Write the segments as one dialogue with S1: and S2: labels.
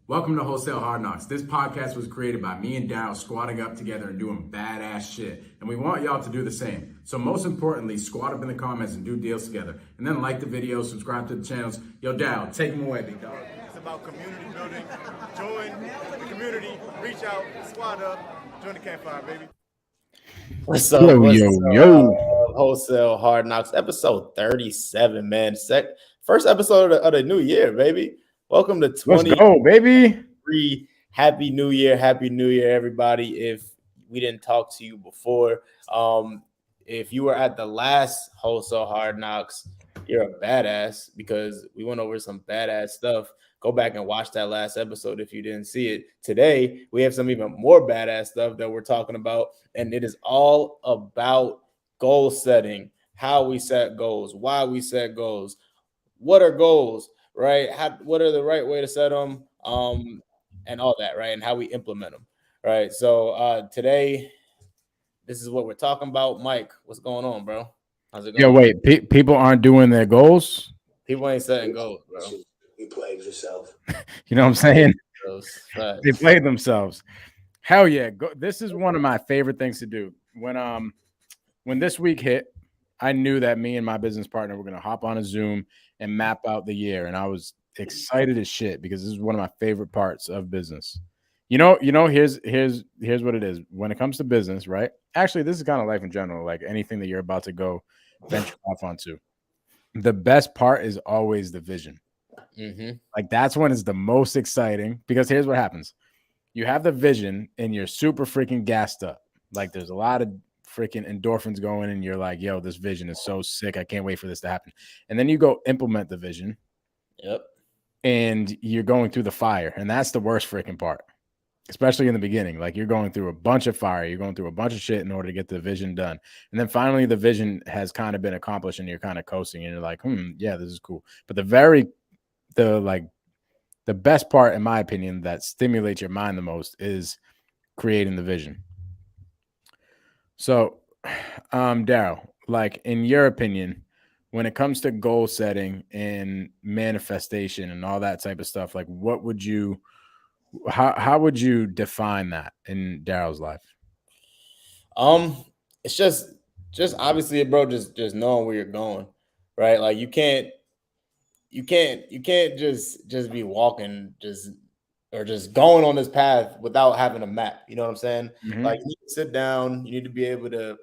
S1: Welcome to Wholesale Hard Knocks. This podcast was created by me and Daryll squatting up together and doing badass shit. And we want y'all to do the same. So most importantly, squat up in the comments and do deals together. And then like the video, subscribe to the channels. Yo, Daryll, take them away, big dog.
S2: It's about community building. Join the community, reach out, squat up, join the campfire, baby.
S3: What's up? Wholesale Hard Knocks, episode 37, man. First episode of the new year, baby. Welcome to 20.
S4: Let's go, baby.
S3: Happy New Year. Happy New Year, everybody. If we didn't talk to you before, if you were at the last Wholesale Hard Knocks, you're a badass because we went over some badass stuff. Go back and watch that last episode if you didn't see it. Today, we have some even more badass stuff that we're talking about, and it is all about goal setting, how we set goals, why we set goals, what are goals, right? What are the right way to set them, and all that, right? And how we implement them, right? So today, this is what we're talking about. Mike, what's going on, bro? How's it going?
S4: Yeah, wait. People aren't doing their goals.
S3: People ain't setting goals, bro.
S5: You played yourself.
S4: You know what I'm saying?
S3: Right.
S4: They played themselves. Hell yeah. This is one of my favorite things to do. When this week hit, I knew that me and my business partner were going to hop on a Zoom and map out the year. And I was excited as shit because this is one of my favorite parts of business. You know, here's what it is. When it comes to business, right? Actually, this is kind of life in general, like anything that you're about to go venture off onto. The best part is always the vision.
S3: Mm-hmm.
S4: Like that's when it's the most exciting because here's what happens. You have the vision and you're super freaking gassed up. Like there's a lot of freaking endorphins going and you're like, yo, this vision is so sick. I can't wait for this to happen. And then you go implement the vision.
S3: Yep.
S4: And you're going through the fire. And that's the worst freaking part, especially in the beginning. Like you're going through a bunch of fire. You're going through a bunch of shit in order to get the vision done. And then finally the vision has kind of been accomplished and you're kind of coasting and you're like, yeah, this is cool. But the best part, in my opinion, that stimulates your mind the most is creating the vision. So, Daryll, like in your opinion, when it comes to goal setting and manifestation and all that type of stuff, like how would you define that in Daryl's life?
S3: It's just obviously, bro, just knowing where you're going, right? Like you can't just be walking or just going on this path without having a map. You know what I'm saying?
S4: Mm-hmm.
S3: Like you need to sit down, you need to be able to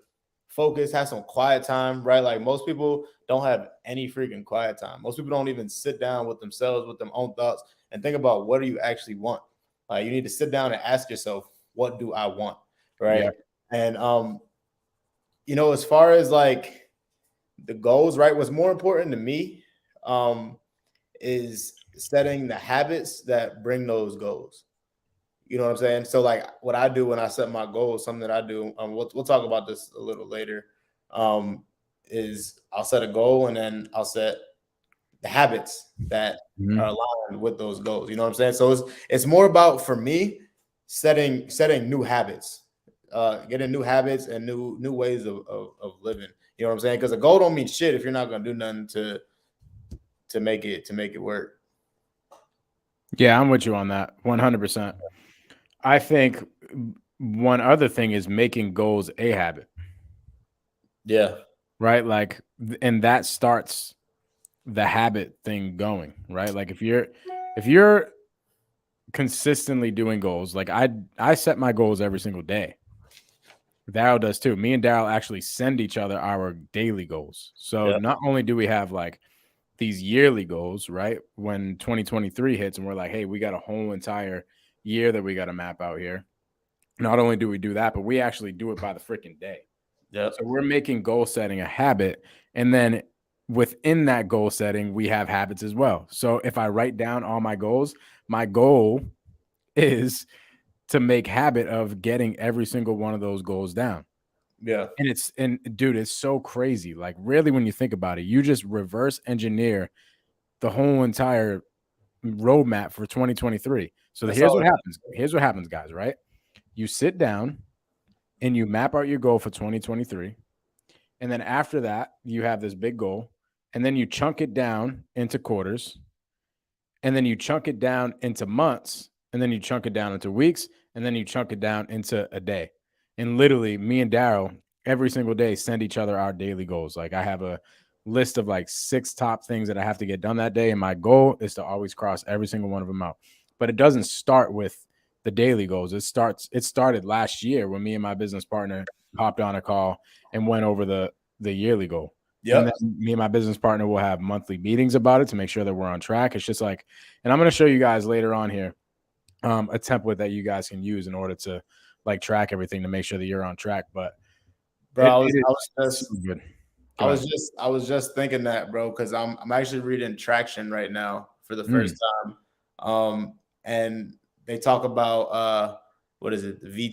S3: focus, have some quiet time, right? Like most people don't have any freaking quiet time. Most people don't even sit down with themselves, with their own thoughts and think about what do you actually want? Like you need to sit down and ask yourself, what do I want? Right.
S4: Yeah.
S3: And as far as like the goals, right? What's more important to me is setting the habits that bring those goals. You know what I'm saying? So like what I do when I set my goals, something that I do, we'll talk about this a little later, is I'll set a goal and then I'll set the habits that are aligned with those goals. You know what I'm saying? So it's more about, for me, setting new habits, getting new habits and new ways of living. You know what I'm saying? Because a goal don't mean shit if you're not going to do nothing to make it work.
S4: Yeah, I'm with you on that 100%. I think one other thing is making goals a habit.
S3: Yeah.
S4: Right? Like, and that starts the habit thing going, right? Like if you're consistently doing goals, like I set my goals every single day. Daryll does too. Me and Daryll actually send each other our daily goals. So not only do we have like these yearly goals, right? When 2023 hits and we're like, hey, we got a whole entire year that we got to map out here. Not only do we do that, but we actually do it by the freaking day.
S3: Yeah.
S4: So we're making goal setting a habit. And then within that goal setting, we have habits as well. So if I write down all my goals, my goal is to make habit of getting every single one of those goals down.
S3: Yeah.
S4: And dude, it's so crazy. Like really, when you think about it, you just reverse engineer the whole entire roadmap for 2023. So here's what happens. Here's what happens, guys, right? You sit down and you map out your goal for 2023. And then after that, you have this big goal. And then you chunk it down into quarters. And then you chunk it down into months. and then you chunk it down into weeks, and then you chunk it down into a day. And literally, me and Daryl every single day send each other our daily goals. Like I have a list of like 6 top things that I have to get done that day, and my goal is to always cross every single one of them out. But it doesn't start with the daily goals. It started last year when me and my business partner hopped on a call and went over the yearly goal. And then me and my business partner will have monthly meetings about it to make sure that we're on track. It's just like, and I'm going to show you guys later on here a template that you guys can use in order to like track everything to make sure that you're on track. But
S3: bro, I was just thinking that, bro, because I'm actually reading Traction right now for the first time. And they talk about what is it, the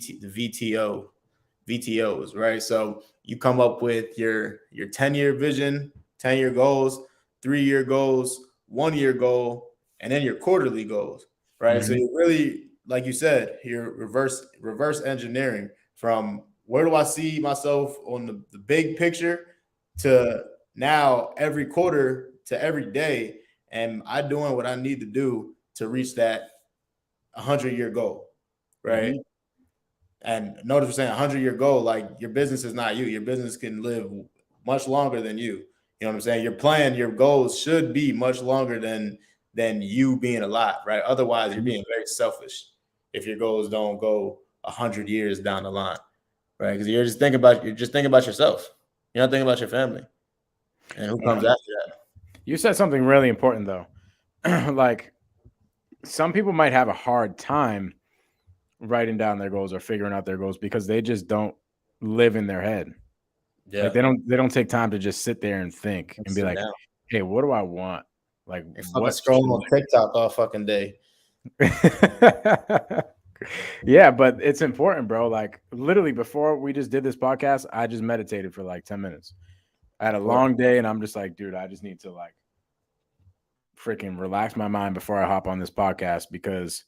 S3: VTOs, right? So you come up with your 10-year vision, 10-year goals, 3-year goals, 1-year goal, and then your quarterly goals, right? So you really, like you said, you're reverse engineering from where do I see myself on the big picture to now every quarter to every day, am I doing what I need to do to reach that 100-year goal, right? And notice we're saying 100-year goal, like your business is not you. Your business can live much longer than you. You know what I'm saying? Your plan, your goals should be much longer than you being alive, right? Otherwise, you're being very selfish if your goals don't go 100 years down the line, right? Because you're just thinking about yourself. You're not thinking about your family. And who comes after that?
S4: You said something really important though. Like some people might have a hard time writing down their goals or figuring out their goals because they just don't live in their head.
S3: Yeah.
S4: Like they don't take time to just sit there and think and be like,
S3: down.
S4: hey, what do I want? Like
S3: what scrolling on TikTok all fucking day.
S4: Yeah, but it's important, bro. Like literally before we just did this podcast, I just meditated for like 10 minutes. I had a long day and I'm just like, dude, I just need to like freaking relax my mind before I hop on this podcast because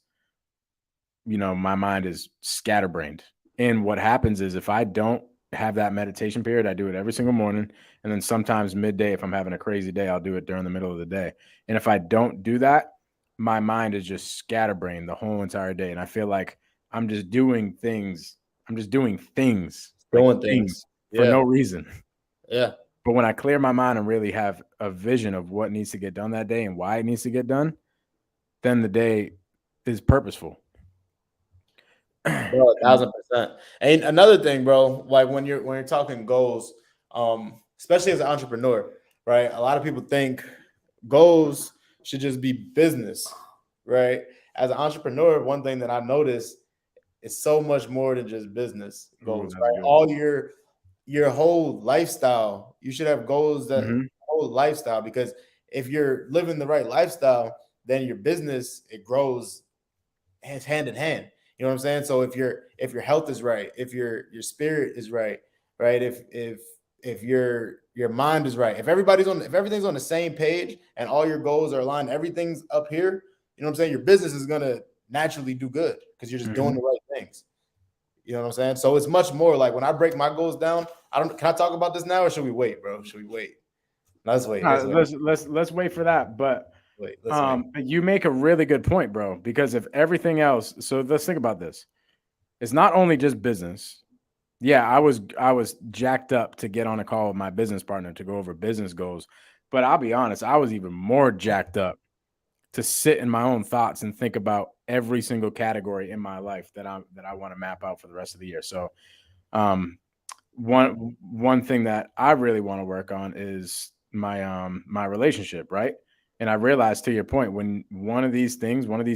S4: you know, my mind is scatterbrained. And what happens is if I don't have that meditation period, I do it every single morning. And then sometimes midday, if I'm having a crazy day, I'll do it during the middle of the day. And if I don't do that, my mind is just scatterbrained the whole entire day. And I feel like I'm just doing things. I'm just doing things. For no reason.
S3: Yeah.
S4: But when I clear my mind and really have a vision of what needs to get done that day and why it needs to get done, then the day is purposeful.
S3: Bro, 1,000%. And another thing, bro, like when you're talking goals, especially as an entrepreneur, right? A lot of people think goals should just be business, right? As an entrepreneur, one thing that I noticed is so much more than just business goals, right? Good. All your whole lifestyle, you should have goals that whole lifestyle, because if you're living the right lifestyle, then your business, it grows hand in hand. You know what I'm saying? So if your health is right, if your spirit is right, if your mind is right, if everything's on the same page and all your goals are aligned, everything's up here, you know what I'm saying? Your business is gonna naturally do good because you're just doing the right things. You know what I'm saying? So it's much more like when I break my goals down, can I talk about this now or should we wait, bro? Should we wait? Let's wait.
S4: Let's wait for that. But you make a really good point, bro, because if everything else, so let's think about this. It's not only just business. Yeah, I was jacked up to get on a call with my business partner to go over business goals, but I'll be honest, I was even more jacked up to sit in my own thoughts and think about every single category in my life that I want to map out for the rest of the year. So, one thing that I really want to work on is my relationship, right? And I realized, to your point, when one of these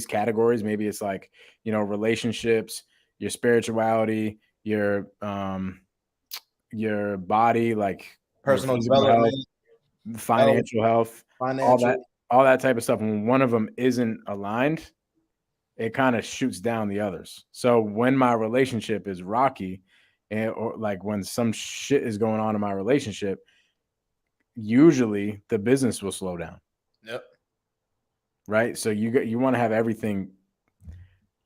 S4: categories, maybe it's like, you know, relationships, your spirituality, your body, like
S3: personal development,
S4: financial health, all that type of stuff. When one of them isn't aligned, it kind of shoots down the others. So when my relationship is rocky, or like when some shit is going on in my relationship, usually the business will slow down.
S3: Yep.
S4: Right. So you want to have everything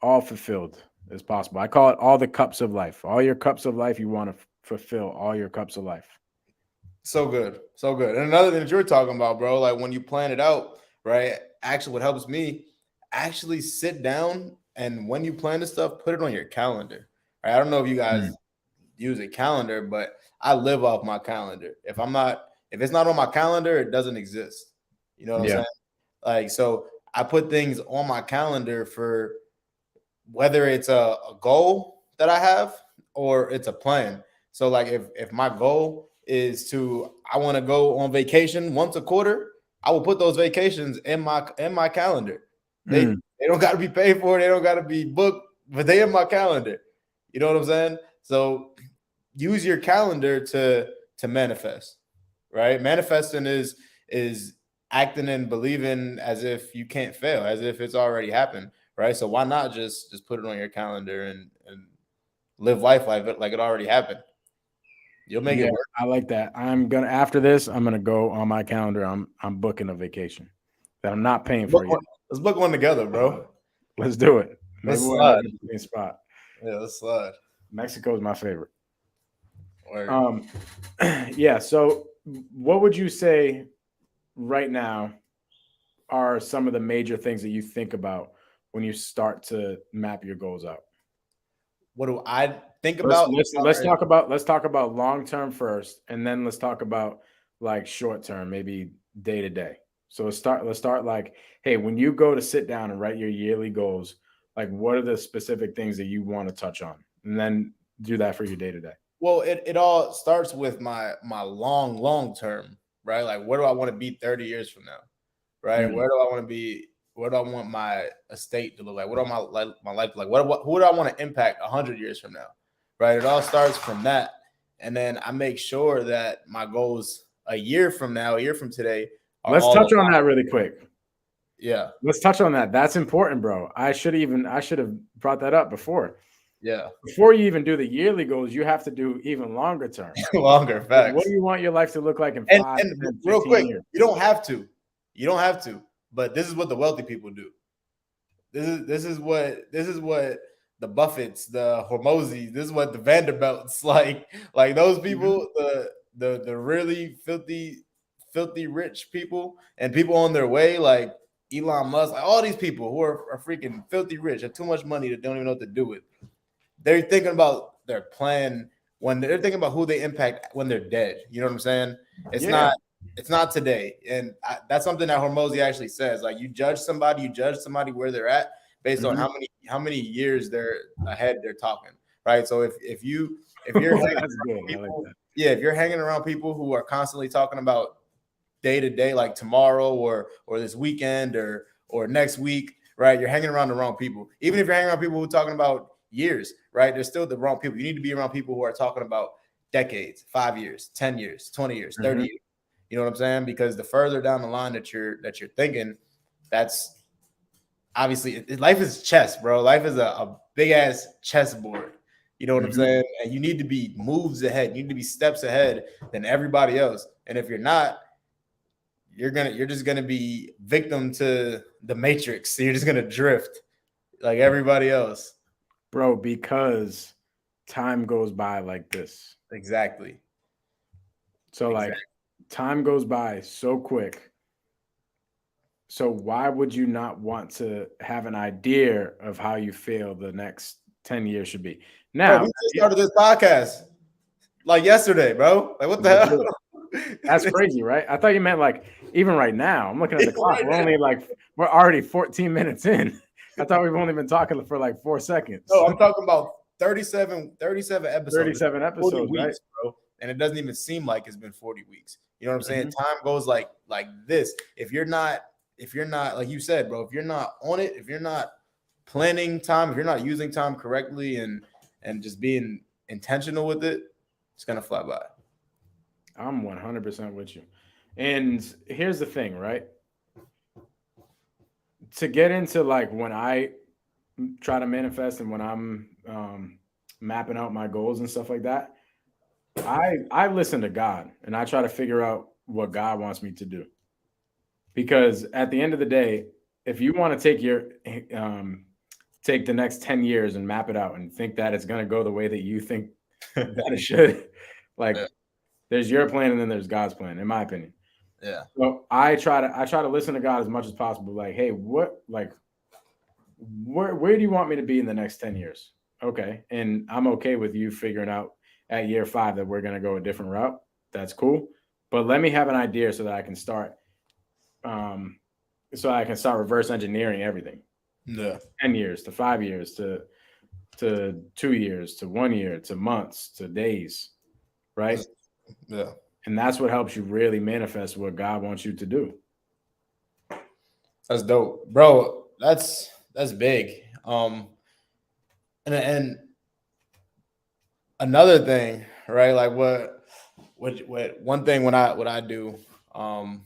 S4: all fulfilled as possible. I call it all the cups of life. All your cups of life, you want to fulfill all your cups of life.
S3: So good. So good. And another thing that you're talking about, bro, like when you plan it out, right? Actually, what helps me actually sit down And when you plan this stuff, put it on your calendar. Right? I don't know if you guys use a calendar, but I live off my calendar. If it's not on my calendar, it doesn't exist. You know what I'm saying? Like, so I put things on my calendar for whether it's a goal that I have or it's a plan. So like if my goal is I want to go on vacation once a quarter, I will put those vacations in my calendar. They don't got to be paid for, they don't got to be booked, but they in my calendar. You know what I'm saying? So use your calendar to manifest, right? Manifesting is acting and believing as if you can't fail, as if it's already happened, right? So why not just put it on your calendar and live life like it already happened? You'll make it work.
S4: I like that. After this, I'm gonna go on my calendar. I'm booking a vacation that I'm not paying for yet.
S3: Let's book one together, bro.
S4: Let's do it.
S3: Let's slide.
S4: The same spot.
S3: Yeah, let's slide.
S4: Mexico is my favorite.
S3: Word.
S4: Yeah. So, what would you say right now are some of the major things that you think about when you start to map your goals out?
S3: What do I think about?
S4: Let's talk about long term first, and then let's talk about like short term, maybe day to day. So let's start like, hey, when you go to sit down and write your yearly goals, like what are the specific things that you want to touch on, and then do that for your day to day.
S3: Well, it all starts with my long term, right? Like, where do I want to be 30 years from now, right?
S4: Mm-hmm.
S3: Where do I want to be? Where do I want my estate to look like? What do my life like? Who do I want to impact 100 years from now, right? It all starts from that, and then I make sure that my goals a year from today.
S4: Let's touch on that really quick.
S3: Yeah,
S4: let's touch on that. That's important, bro. I should have brought that up before.
S3: Yeah.
S4: Before you even do the yearly goals, you have to do even longer term.
S3: Longer, facts.
S4: What do you want your life to look like in 5
S3: and
S4: 10,
S3: real quick,
S4: years?
S3: You don't have to. But this is what the wealthy people do. This is what the Buffetts, the Hormozis, this is what the Vanderbilts like those people, the really filthy rich people and people on their way, like Elon Musk, like all these people who are freaking filthy rich, have too much money that don't even know what to do with. They're thinking about their plan when they're thinking about who they impact when they're dead. You know what I'm saying? It's not today. And that's something that Hormozy actually says. Like, you judge somebody where they're at based on how many years they're ahead they're talking, right? So if you're if you're hanging around people who are constantly talking about day to day, like tomorrow or this weekend or next week, right? You're hanging around the wrong people. Even if you're hanging around people who are talking about years, right? They're still the wrong people. You need to be around people who are talking about decades, 5 years, 10 years, 20 years, 30 years. You know what I'm saying? Because the further down the line that you're thinking, that's obviously life is chess, bro. Life is a big ass chessboard. You know what I'm saying? And you need to be moves ahead. You need to be steps ahead than everybody else. And if you're not, you're just gonna be victim to the matrix. So you're just gonna drift like everybody else,
S4: bro. Because time goes by like this.
S3: Exactly.
S4: So like. Time goes by so quick. So why would you not want to have an idea of how you feel the next 10 years should be? Now,
S3: bro, we just started this podcast like yesterday, bro. Like, what the hell?
S4: That's crazy, right? I thought you meant like even right now. I'm looking at the clock. We're already 14 minutes in. I thought we've only been talking for like 4 seconds.
S3: No, I'm talking about 37 episodes.
S4: 37 episodes,
S3: weeks,
S4: right?
S3: Bro. And it doesn't even seem like it's been 40 weeks. You know what I'm saying? Time goes like this. If you're not, like you said, bro, if you're not on it, if you're not planning time, if you're not using time correctly and just being intentional with it, it's gonna fly by.
S4: I'm 100% with you. And here's the thing, right? To get into like when I try to manifest and when I'm mapping out my goals and stuff like that, I listen to God and I try to figure out what God wants me to do. Because at the end of the day, if you want to take the next 10 years and map it out and think that it's going to go the way that you think that it should, there's your plan and then there's God's plan, in my opinion.
S3: Yeah.
S4: So I try to listen to God as much as possible. Like, hey, where do you want me to be in the next 10 years? Okay. And I'm okay with you figuring out at year 5 that we're going to go a different route. That's cool. But let me have an idea so that I can start reverse engineering everything.
S3: Yeah.
S4: 10 years to 5 years to 2 years to 1 year to months to days, right?
S3: Yeah.
S4: And that's what helps you really manifest what God wants you to do.
S3: That's dope, bro. That's big. And another thing, right? Like what one thing what I do, I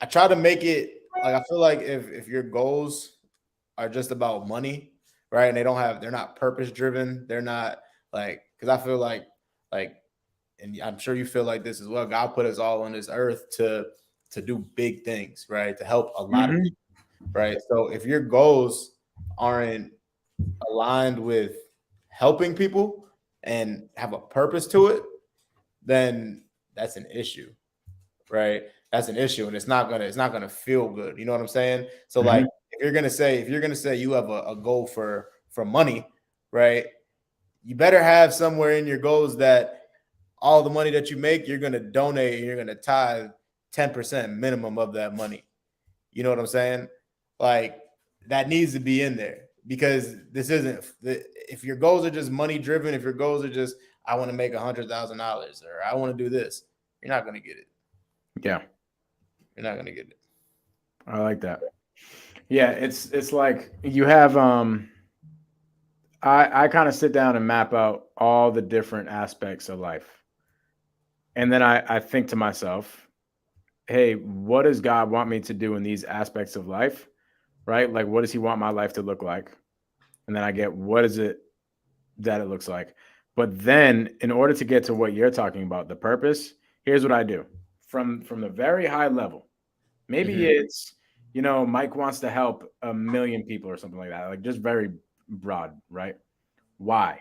S3: try to make it like I feel like if your goals are just about money, right? And they're not purpose driven. They're not like because I feel like and I'm sure you feel like this as well. God put us all on this earth to do big things, right? To help a lot of people, right? So if your goals aren't aligned with helping people and have a purpose to it, then that's an issue, right? That's an issue, and it's not gonna feel good. You know what I'm saying? So like if you're gonna say you have a goal for money, right? You better have somewhere in your goals that all the money that you make, you're gonna donate and you're gonna tithe 10% minimum of that money. You know what I'm saying? Like that needs to be in there because this isn't if your goals are just money driven, if your goals are just I want to make $100,000 or I want to do this, you're not gonna get it.
S4: Yeah.
S3: You're not gonna get it.
S4: I like that. Yeah, it's like you have I kind of sit down and map out all the different aspects of life. And then I think to myself, hey, what does God want me to do in these aspects of life? Right? Like what does he want my life to look like? And then I get what is it that it looks like? But then in order to get to what you're talking about, the purpose, here's what I do. From the very high level. Maybe it's, Mike wants to help 1 million people or something like that. Like just very broad, right? Why?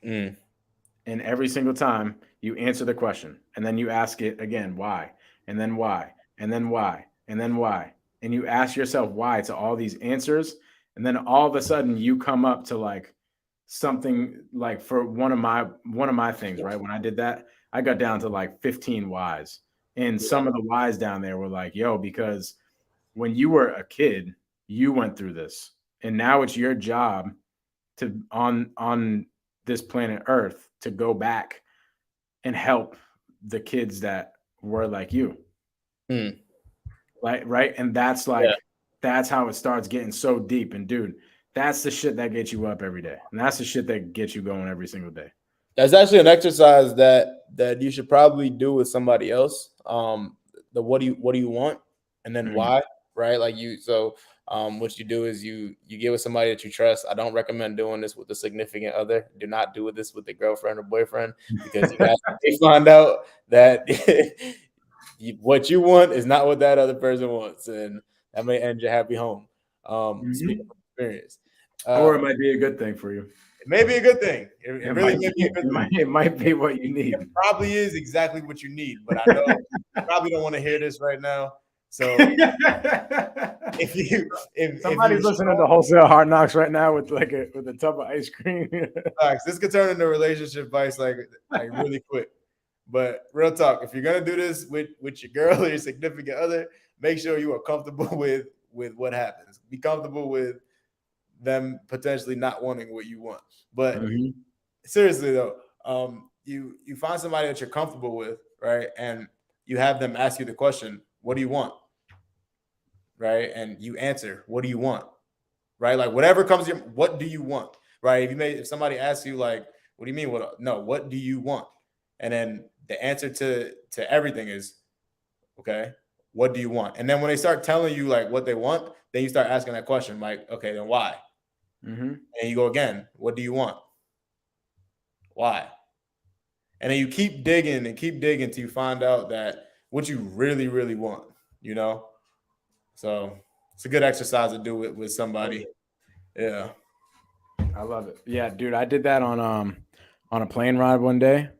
S4: And every single time you answer the question and then you ask it again, why? And then why? And then why? And then why? And you ask yourself why to all these answers. And then all of a sudden you come up to like something like for one of my things, right? When I did that, I got down to like 15 whys. And some of the whys down there were like, yo, because when you were a kid, you went through this. And now it's your job to on this planet Earth to go back and help the kids that were like you. Like, right. And that's like, that's how it starts getting so deep. And dude, that's the shit that gets you up every day. And that's the shit that gets you going every single day.
S3: That's actually an exercise that you should probably do with somebody else. The what do you want, and then why, right? Like what you do is you get with somebody that you trust. I don't recommend doing this with a significant other. Do not do this with a girlfriend or boyfriend because you guys find out that what you want is not what that other person wants, and that may end your happy home. Speaking of experience,
S4: or it might be a good thing for you.
S3: It may be a good thing. It really may be a good thing.
S4: It might be what you need.
S3: It probably is exactly what you need, but I know you probably don't want to hear this right now. So if
S4: somebody's listening to Wholesale Hard Knocks right now with a tub of ice cream,
S3: this could turn into relationship advice like really quick. But real talk, if you're gonna do this with your girl or your significant other, make sure you are comfortable with what happens. Be comfortable with them potentially not wanting what you want. But seriously though, you find somebody that you're comfortable with, right? And you have them ask you the question, what do you want? Right? And you answer, what do you want? Right? Like whatever comes to what do you want? Right? If somebody asks you like, what do you mean? What do you want? And then the answer to everything is, okay, what do you want? And then when they start telling you like what they want, then you start asking that question, like, okay, then why? And you go again, what do you want? Why? And then you keep digging till you find out that what you really, really want, So it's a good exercise to do it with somebody. Yeah.
S4: I love it. Yeah, dude, I did that on a plane ride one day,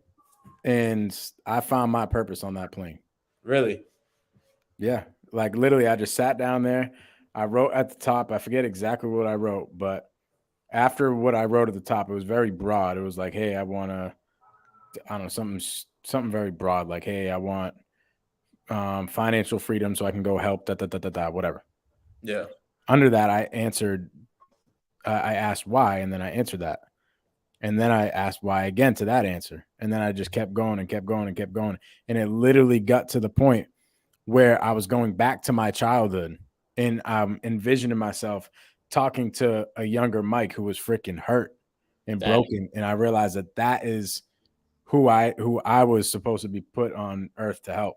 S4: and I found my purpose on that plane.
S3: Really?
S4: Yeah. Like literally, I just sat down there. I wrote at the top, I forget exactly what I wrote, but after what I wrote at the top, it was very broad. It was like, hey, I want to, I don't know, something very broad, like, hey, I want financial freedom so I can go help, whatever.
S3: Yeah.
S4: Under that, I answered, I asked why, and then I answered that. And then I asked why again to that answer. And then I just kept going and kept going and kept going. And it literally got to the point where I was going back to my childhood and I'm envisioning myself talking to a younger Mike who was freaking hurt and broken. And I realized that is who I was supposed to be put on earth to help,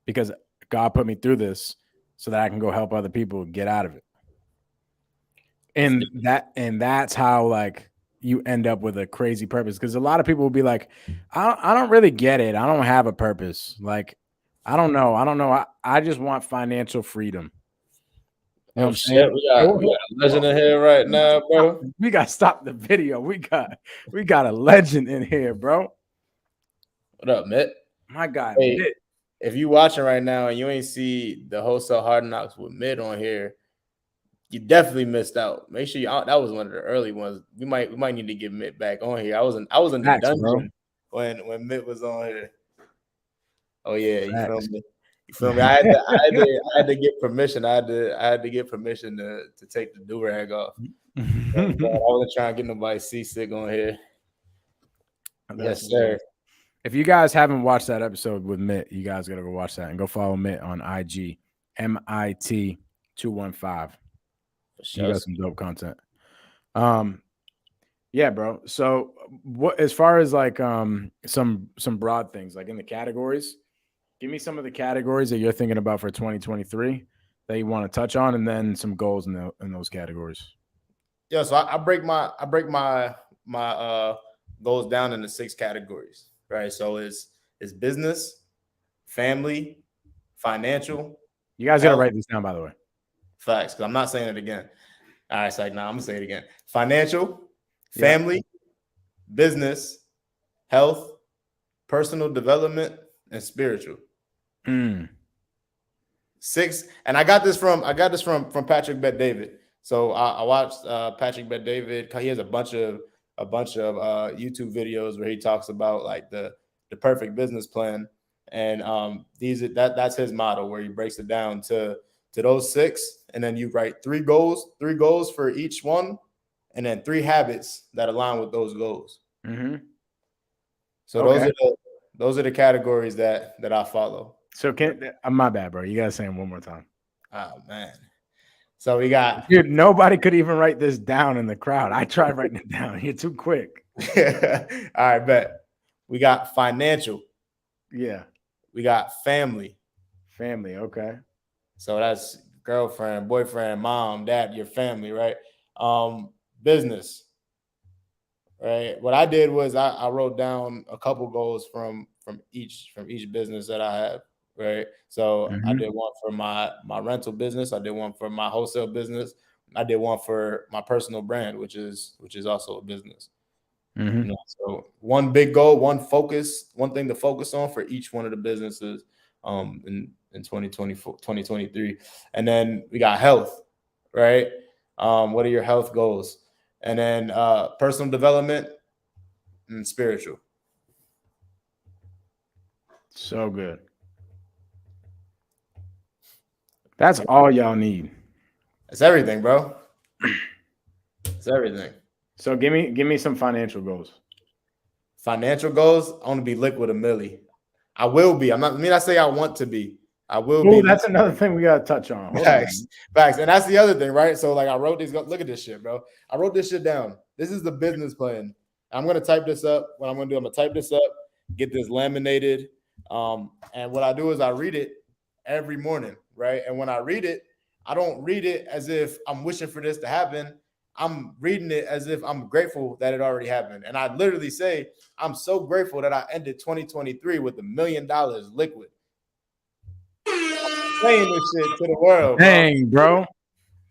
S4: because God put me through this so that I can go help other people get out of it. And that's how, like, you end up with a crazy purpose. Because a lot of people will be like, I don't really get it. I don't have a purpose. Like, I don't know. I just want financial freedom. You know what I'm saying?
S3: We got a legend in here right now, bro.
S4: We got to stop the video. We got a legend in here, bro.
S3: What up, Mitt?
S4: My guy,
S3: hey,
S4: Mitt.
S3: If you watching right now and you ain't see the Wholesale Hard Knocks with Mitt on here, you definitely missed out. Make sure that was one of the early ones. We might need to get Mitt back on here. I was in the dungeon when Mitt was on here. Oh yeah, you feel me? You feel me? I had to get permission. I had to get permission to take the do-rag off. I wasn't trying to get nobody seasick on here. Yes, sir.
S4: If you guys haven't watched that episode with Mitt, you guys gotta go watch that and go follow Mitt on IG, MIT215. You got some dope content. Yeah, bro. So what, as far as like some broad things, like in the categories, give me some of the categories that you're thinking about for 2023 that you want to touch on, and then some goals in those categories.
S3: Yeah, so I break my goals down into 6 categories, right? So it's business, family, financial.
S4: You guys got to write this down, by the way.
S3: Facts, because I'm not saying it again. All right, so I'm gonna say it again. Financial, family, business, health, personal development, and spiritual. 6, and I got this from Patrick Bet-David. So I watched Patrick Bet-David. He has a bunch of YouTube videos where he talks about like the perfect business plan, and that's his model, where he breaks it down to those 6, and then you write 3 goals for each one, and then 3 habits that align with those goals. So those are the categories that I follow.
S4: So my bad, bro. You gotta say them one more time.
S3: Oh man. So we got,
S4: dude, nobody could even write this down in the crowd. I tried writing it down. You're too quick.
S3: All right, bet. We got financial.
S4: Yeah.
S3: We got family.
S4: Family, okay.
S3: So that's girlfriend, boyfriend, mom, dad, your family, right? Business. Right. What I did was I wrote down a couple goals from each business that I have. Right. So I did one for my rental business. I did one for my wholesale business. I did one for my personal brand, which is also a business. You know, so one big goal, one thing to focus on for each one of the businesses in 2024, 2023. And then we got health, right? What are your health goals? And then personal development and spiritual.
S4: So good. That's all y'all need.
S3: It's everything, bro. It's everything.
S4: So give me some financial goals.
S3: Financial goals, I want to be liquid a milli. I will be. I say I want to be. I will be.
S4: That's another thing we gotta touch on.
S3: Facts. And that's the other thing, right? So like I wrote these. Look at this shit, bro. I wrote this shit down. This is the business plan. I'm gonna type this up. What I'm gonna do, I'm gonna type this up, get this laminated. And what I do is I read it every morning, right? And when I read it, I don't read it as if I'm wishing for this to happen. I'm reading it as if I'm grateful that it already happened. And I literally say, I'm so grateful that I ended 2023 with $1 million liquid. I'm saying this shit to the world.
S4: Dang, bro.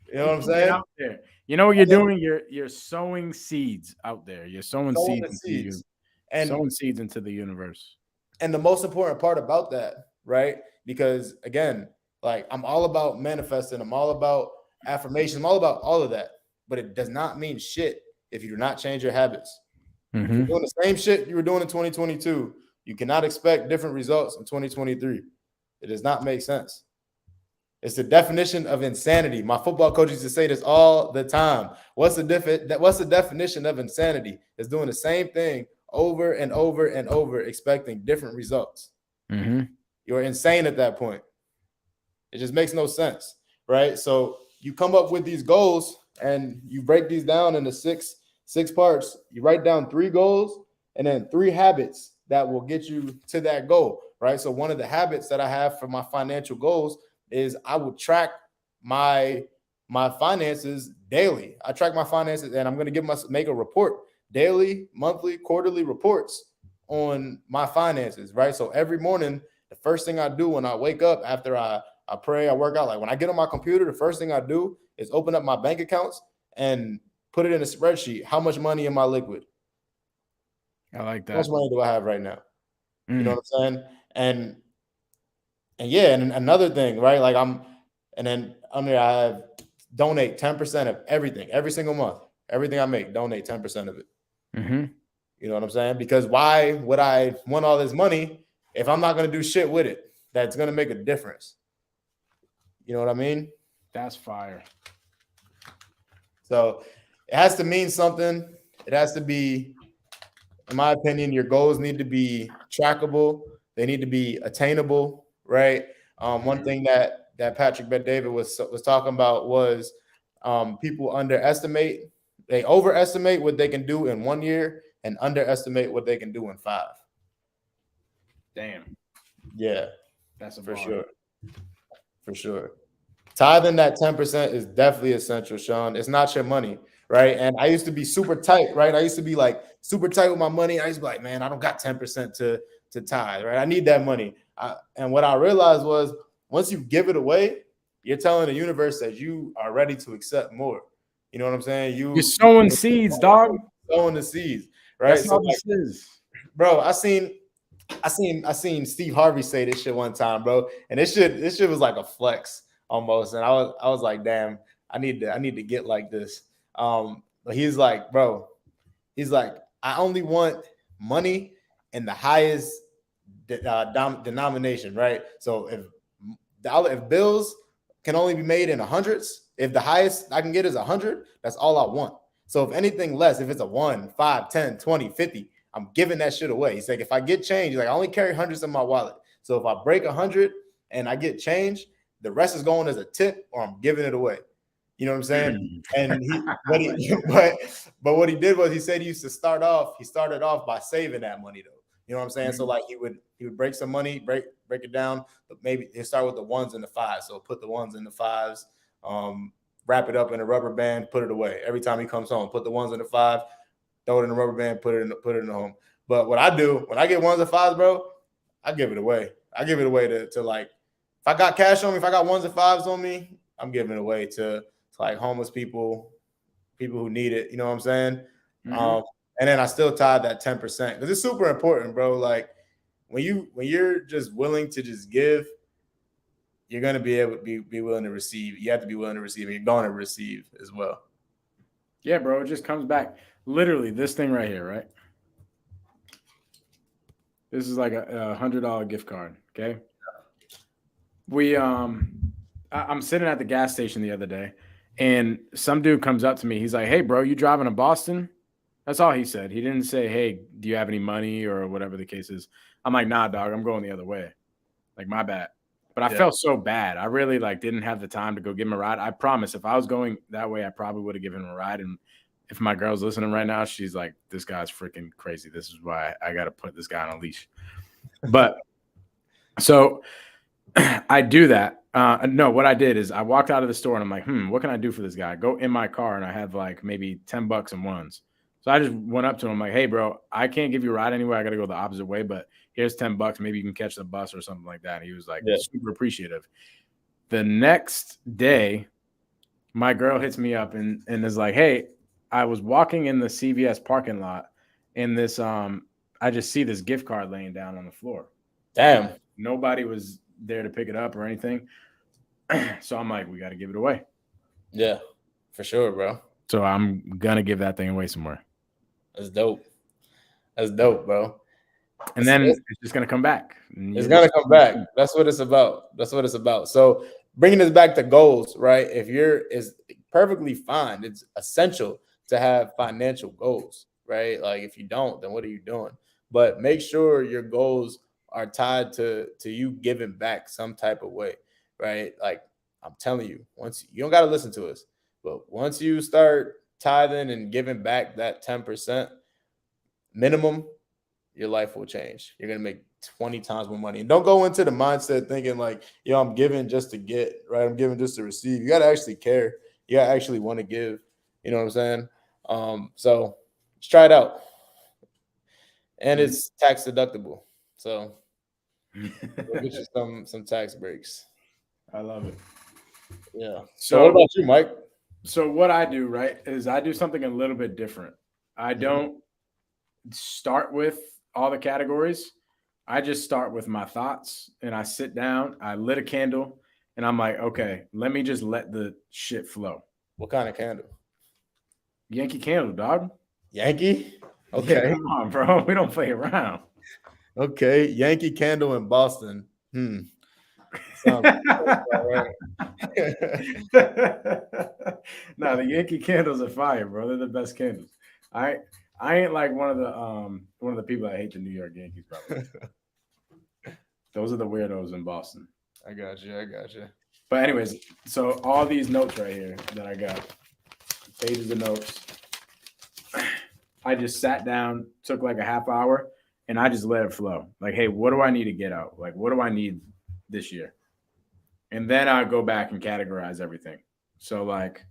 S3: You know what I'm saying?
S4: Out there. You know what you're doing? You're sowing seeds out there. You're sowing seeds into the universe.
S3: And the most important part about that, right? Because again, Like, I'm all about manifesting. I'm all about affirmation. I'm all about all of that. But it does not mean shit if you do not change your habits. If you're doing the same shit you were doing in 2022, you cannot expect different results in 2023. It does not make sense. It's the definition of insanity. My football coach used to say this all the time. What's the definition of insanity? It's doing the same thing over and over and over, expecting different results. You're insane at that point. It just makes no sense, right? So you come up with these goals and you break these down into six parts. You write down 3 goals and then 3 habits that will get you to that goal, right? So one of the habits that I have for my financial goals is I will track my finances daily. I track my finances, and I'm going to make a report, daily, monthly, quarterly reports on my finances, right? So every morning, the first thing I do when I wake up after I pray, I work out, like when I get on my computer, the first thing I do is open up my bank accounts and put it in a spreadsheet. How much money am I liquid?
S4: I like that.
S3: How much money do I have right now? You know what I'm saying? And yeah, and another thing, right? Like I have donate 10% of everything, every single month, everything I make, donate 10% of it. You know what I'm saying? Because why would I want all this money if I'm not going to do shit with it that's going to make a difference? You know what I mean?
S4: That's fire.
S3: So it has to mean something. It has to be, in my opinion, your goals need to be trackable. They need to be attainable, right? One thing that Patrick Bet-David was talking about was people they overestimate what they can do in 1 year and underestimate what they can do in 5.
S4: Damn.
S3: Yeah,
S4: That's
S3: for sure. For sure. Tithing that 10% is definitely essential, Sean. It's not your money, right? And I used to be super tight, right? I used to be like super tight with my money. I used to be like, man, I don't got 10% to tithe, right? I need that money. And what I realized was once you give it away, you're telling the universe that you are ready to accept more. You know what I'm saying?
S4: You're sowing seeds, dog.
S3: Sowing the seeds, right?
S4: That's all this is.
S3: Bro, I seen Steve Harvey say this shit one time, bro, and this shit was like a flex almost, and I was like, damn, I need to get like this. But he's like, bro, I only want money in the highest denomination, right? So if bills can only be made in hundreds, if the highest I can get is 100, that's all I want. So if anything less, if it's a 1, 5, 10, 20, 50, I'm giving that shit away. He's like, if I get change, he's like, I only carry hundreds in my wallet. So if I break 100 and I get change, the rest is going as a tip or I'm giving it away. You know what I'm saying? And but what he did was he said he started off by saving that money though. You know what I'm saying? So like he would break some money, break it down, but maybe he'll start with the 1s and the 5s. So put the 1s and the 5s, wrap it up in a rubber band, put it away. Every time he comes home, put the 1s and the 5, throw it in a rubber band, put it in the home. But what I do when I get 1s and 5s, bro, I give it away. I give it away to like, if I got cash on me, if I got 1s and 5s on me, I'm giving it away to like homeless people who need it. You know what I'm saying? And then I still tied that 10% because it's super important, bro. Like when you're just willing to just give, you're gonna be able to be willing to receive. You have to be willing to receive, and you're going to receive as well.
S4: Yeah, bro. It just comes back. Literally, this thing right here, right? This is like a $100 gift card. Okay. I'm sitting at the gas station the other day, and some dude comes up to me. He's like, "Hey, bro, you driving to Boston?" That's all he said. He didn't say, "Hey, do you have any money?" or whatever the case is. I'm like, "Nah, dog, I'm going the other way." Like, my bad. But I felt so bad. I really didn't have the time to go give him a ride. I promise if I was going that way, I probably would have given him a ride. And if my girl's listening right now, she's like, this guy's freaking crazy. This is why I got to put this guy on a leash. But so I do that. No, what I did is I walked out of the store and I'm like, what can I do for this guy? Go in my car and I have like maybe $10 in 1s. So I just went up to him like, hey, bro, I can't give you a ride anywhere. I got to go the opposite way, but here's $10. Maybe you can catch the bus or something like that. And he was like super appreciative. The next day, my girl hits me up and is like, hey, I was walking in the CVS parking lot and this, I just see this gift card laying down on the floor.
S3: Damn.
S4: Nobody was there to pick it up or anything. So I'm like, we got to give it away.
S3: Yeah, for sure, bro.
S4: So I'm going to give that thing away somewhere.
S3: That's dope. That's dope, bro.
S4: And then it's just going to come back.
S3: It's going to come back. That's what it's about. That's what it's about. So bringing this back to goals, right? If you're is perfectly fine. It's essential to have financial goals, right? Like if you don't, then what are you doing? But make sure your goals are tied to you giving back some type of way, right? Like I'm telling you, once you don't got to listen to us, but once you start tithing and giving back that 10% minimum, your life will change. You're going to make 20 times more money. And don't go into the mindset thinking like, yo, I'm giving just to get, right? I'm giving just to receive. You got to actually care. You got to actually want to give. You know what I'm saying? So just try it out. And it's tax deductible. So we'll get you some tax breaks.
S4: I love it.
S3: Yeah. So what about you, Mike?
S4: So what I do, right, is I do something a little bit different. I don't start with all the categories. I just start with my thoughts and I sit down, I lit a candle, and I'm like, okay, let me just let the shit flow.
S3: What kind of candle?
S4: Yankee Candle, dog.
S3: Yankee? Okay.
S4: Yeah, come on, bro. We don't play around.
S3: Okay. Yankee Candle in Boston. Sounds right.
S4: No, the Yankee candles are fire, bro. They're the best candles. I ain't like one of the people that hate the New York Yankees, probably. Those are the weirdos in Boston.
S3: I got you.
S4: But anyways, so all these notes right here that I got, pages of notes. I just sat down, took like a half hour, and I just let it flow. Like, hey, what do I need to get out? Like, what do I need this year? And then I go back and categorize everything. So like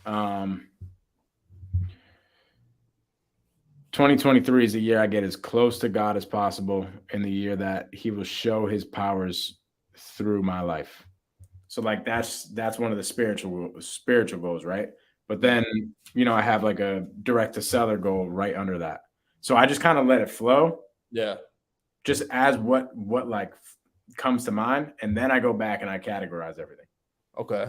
S4: 2023 is the year I get as close to God as possible, in the year that he will show his powers through my life. So like that's one of the spiritual goals, right? But then, I have like a direct to seller goal right under that. So I just kind of let it flow.
S3: Yeah.
S4: Just as what like comes to mind, and then I go back and I categorize everything.
S3: Okay.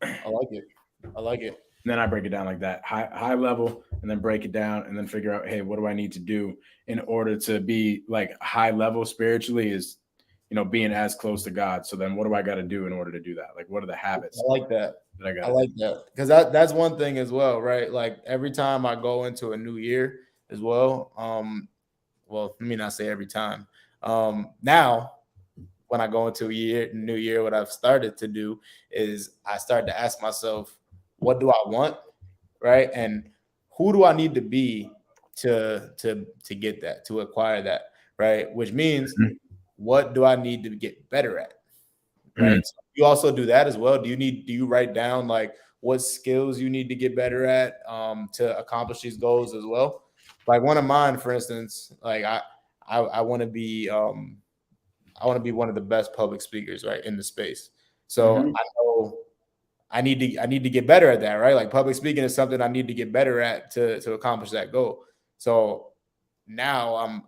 S3: I like it.
S4: And then I break it down like that, high level, and then break it down and then figure out, hey, what do I need to do in order to be like high level spiritually is, being as close to God. So then what do I got to do in order to do that? Like, what are the habits?
S3: I like that.
S4: I like
S3: that because that's one thing as well, right? Like every time I go into a new year as well. Well, let me not say every time. Now when I go into a new year, what I've started to do is I start to ask myself, what do I want, right? And who do I need to be to get that, to acquire that, right? Which means what do I need to get better at, right? So you also do that as well. Do you write down like what skills you need to get better at to accomplish these goals as well? Like one of mine, for instance, like I want to be one of the best public speakers, right, in the space. So I know I need to get better at that, right? Like public speaking is something I need to get better at to accomplish that goal. So now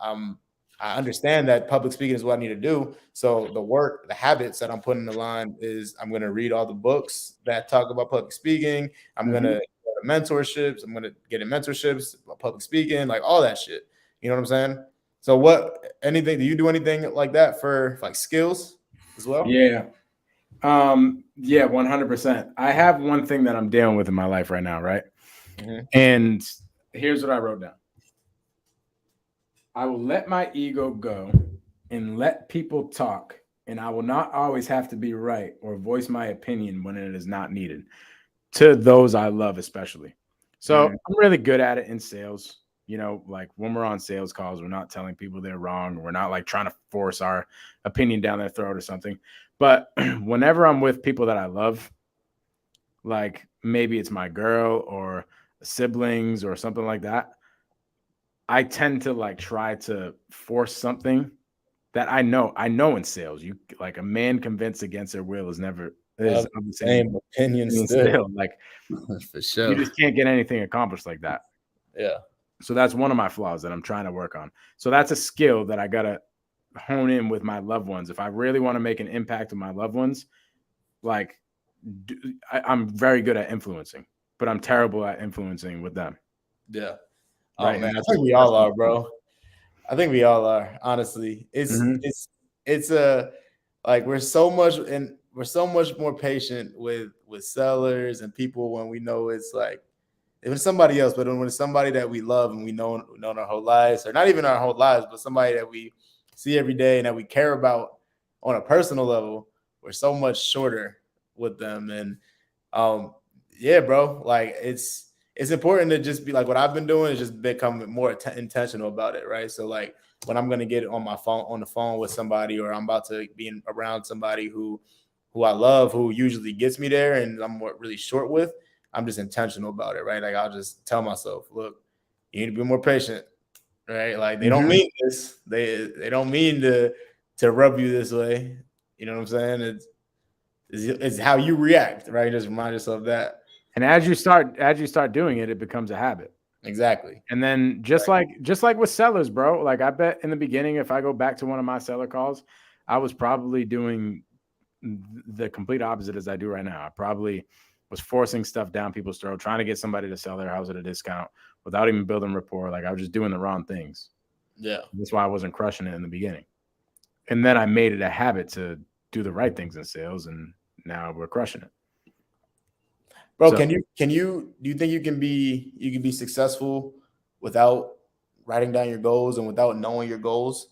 S3: I understand that public speaking is what I need to do. So the habits that I'm putting in the line is I'm going to read all the books that talk about public speaking. I'm going to go to mentorships. I'm going to get in mentorships about public speaking, like all that shit. You know what I'm saying? So do you do anything like that for like skills as well?
S4: Yeah. Yeah, 100%. I have one thing that I'm dealing with in my life right now, right? And here's what I wrote down. I will let my ego go and let people talk, and I will not always have to be right or voice my opinion when it is not needed, to those I love especially. So I'm really good at it in sales. Like when we're on sales calls, we're not telling people they're wrong. We're not like trying to force our opinion down their throat or something. But whenever I'm with people that I love, like maybe it's my girl or siblings or something like that, I tend to like try to force something that I know in sales. You like a man convinced against their will is never of the same
S3: opinion still.
S4: Like
S3: for sure.
S4: You just can't get anything accomplished like that.
S3: Yeah.
S4: So that's one of my flaws that I'm trying to work on. So that's a skill that I gotta hone in with my loved ones. If I really want to make an impact with my loved ones, like I'm very good at influencing, but I'm terrible at influencing with them.
S3: Yeah. Oh
S4: Right.
S3: man,
S4: And
S3: I think we all are, bro. I think we all are. Honestly, it's a like we're so much more patient with sellers and people when we know it's like if it's somebody else, but when it's somebody that we love and we know our whole lives, or not even our whole lives, but somebody that we see every day and that we care about on a personal level, we're so much shorter with them. And yeah, bro, like it's important to just be like what I've been doing is just become more intentional about it, right? So like when I'm gonna get on the phone with somebody, or I'm about to be around somebody who I love, who usually gets me there, and I'm really short with, I'm just intentional about it, right? Like I'll just tell myself, look, you need to be more patient, right? Like they don't mean this, they don't mean to rub you this way. You know what I'm saying? It's how you react, right? Just remind yourself that.
S4: And as you start doing it, it becomes a habit.
S3: Exactly.
S4: And then just like with sellers, bro, like I bet in the beginning, if I go back to one of my seller calls, I was probably doing the complete opposite as I do right now. I probably was forcing stuff down people's throat, trying to get somebody to sell their house at a discount without even building rapport. Like I was just doing the wrong things.
S3: Yeah.
S4: That's why I wasn't crushing it in the beginning. And then I made it a habit to do the right things in sales, and now we're crushing it.
S3: Bro, so, do you think you can be successful without writing down your goals and without knowing your goals?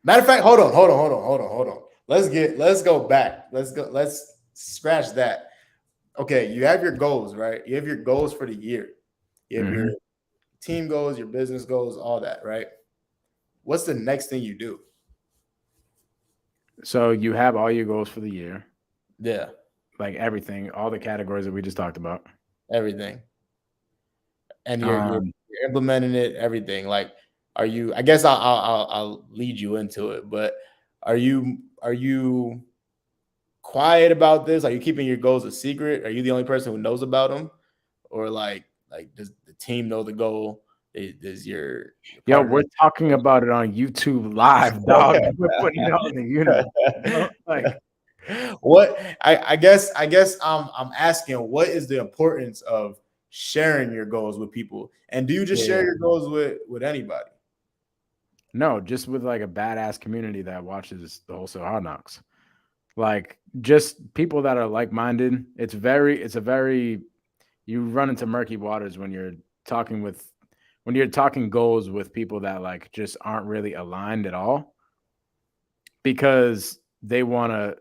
S3: Matter of fact, hold on. Let's go back. Let's scratch that. Okay, you have your goals, right? You have your goals for the year. You have your team goals, your business goals, all that, right? What's the next thing you do?
S4: So you have all your goals for the year.
S3: Yeah.
S4: Like everything, all the categories that we just talked about.
S3: Everything. And you're implementing it, everything. Like, are you, I guess I'll lead you into it, but are you quiet about this? Are you keeping your goals a secret? Are you the only person who knows about them? Or like does the team know the goal? Does your
S4: Yo, we're talking about it on YouTube Live, dog. We're putting it out in the universe. Like
S3: what I guess I'm asking, what is the importance of sharing your goals with people? And do you just share your goals with anybody?
S4: No, just with like a badass community that watches the Wholesale Hard Knocks. Like just people that are like-minded. It's a very you run into murky waters when you're talking goals with people that like just aren't really aligned at all, because they want to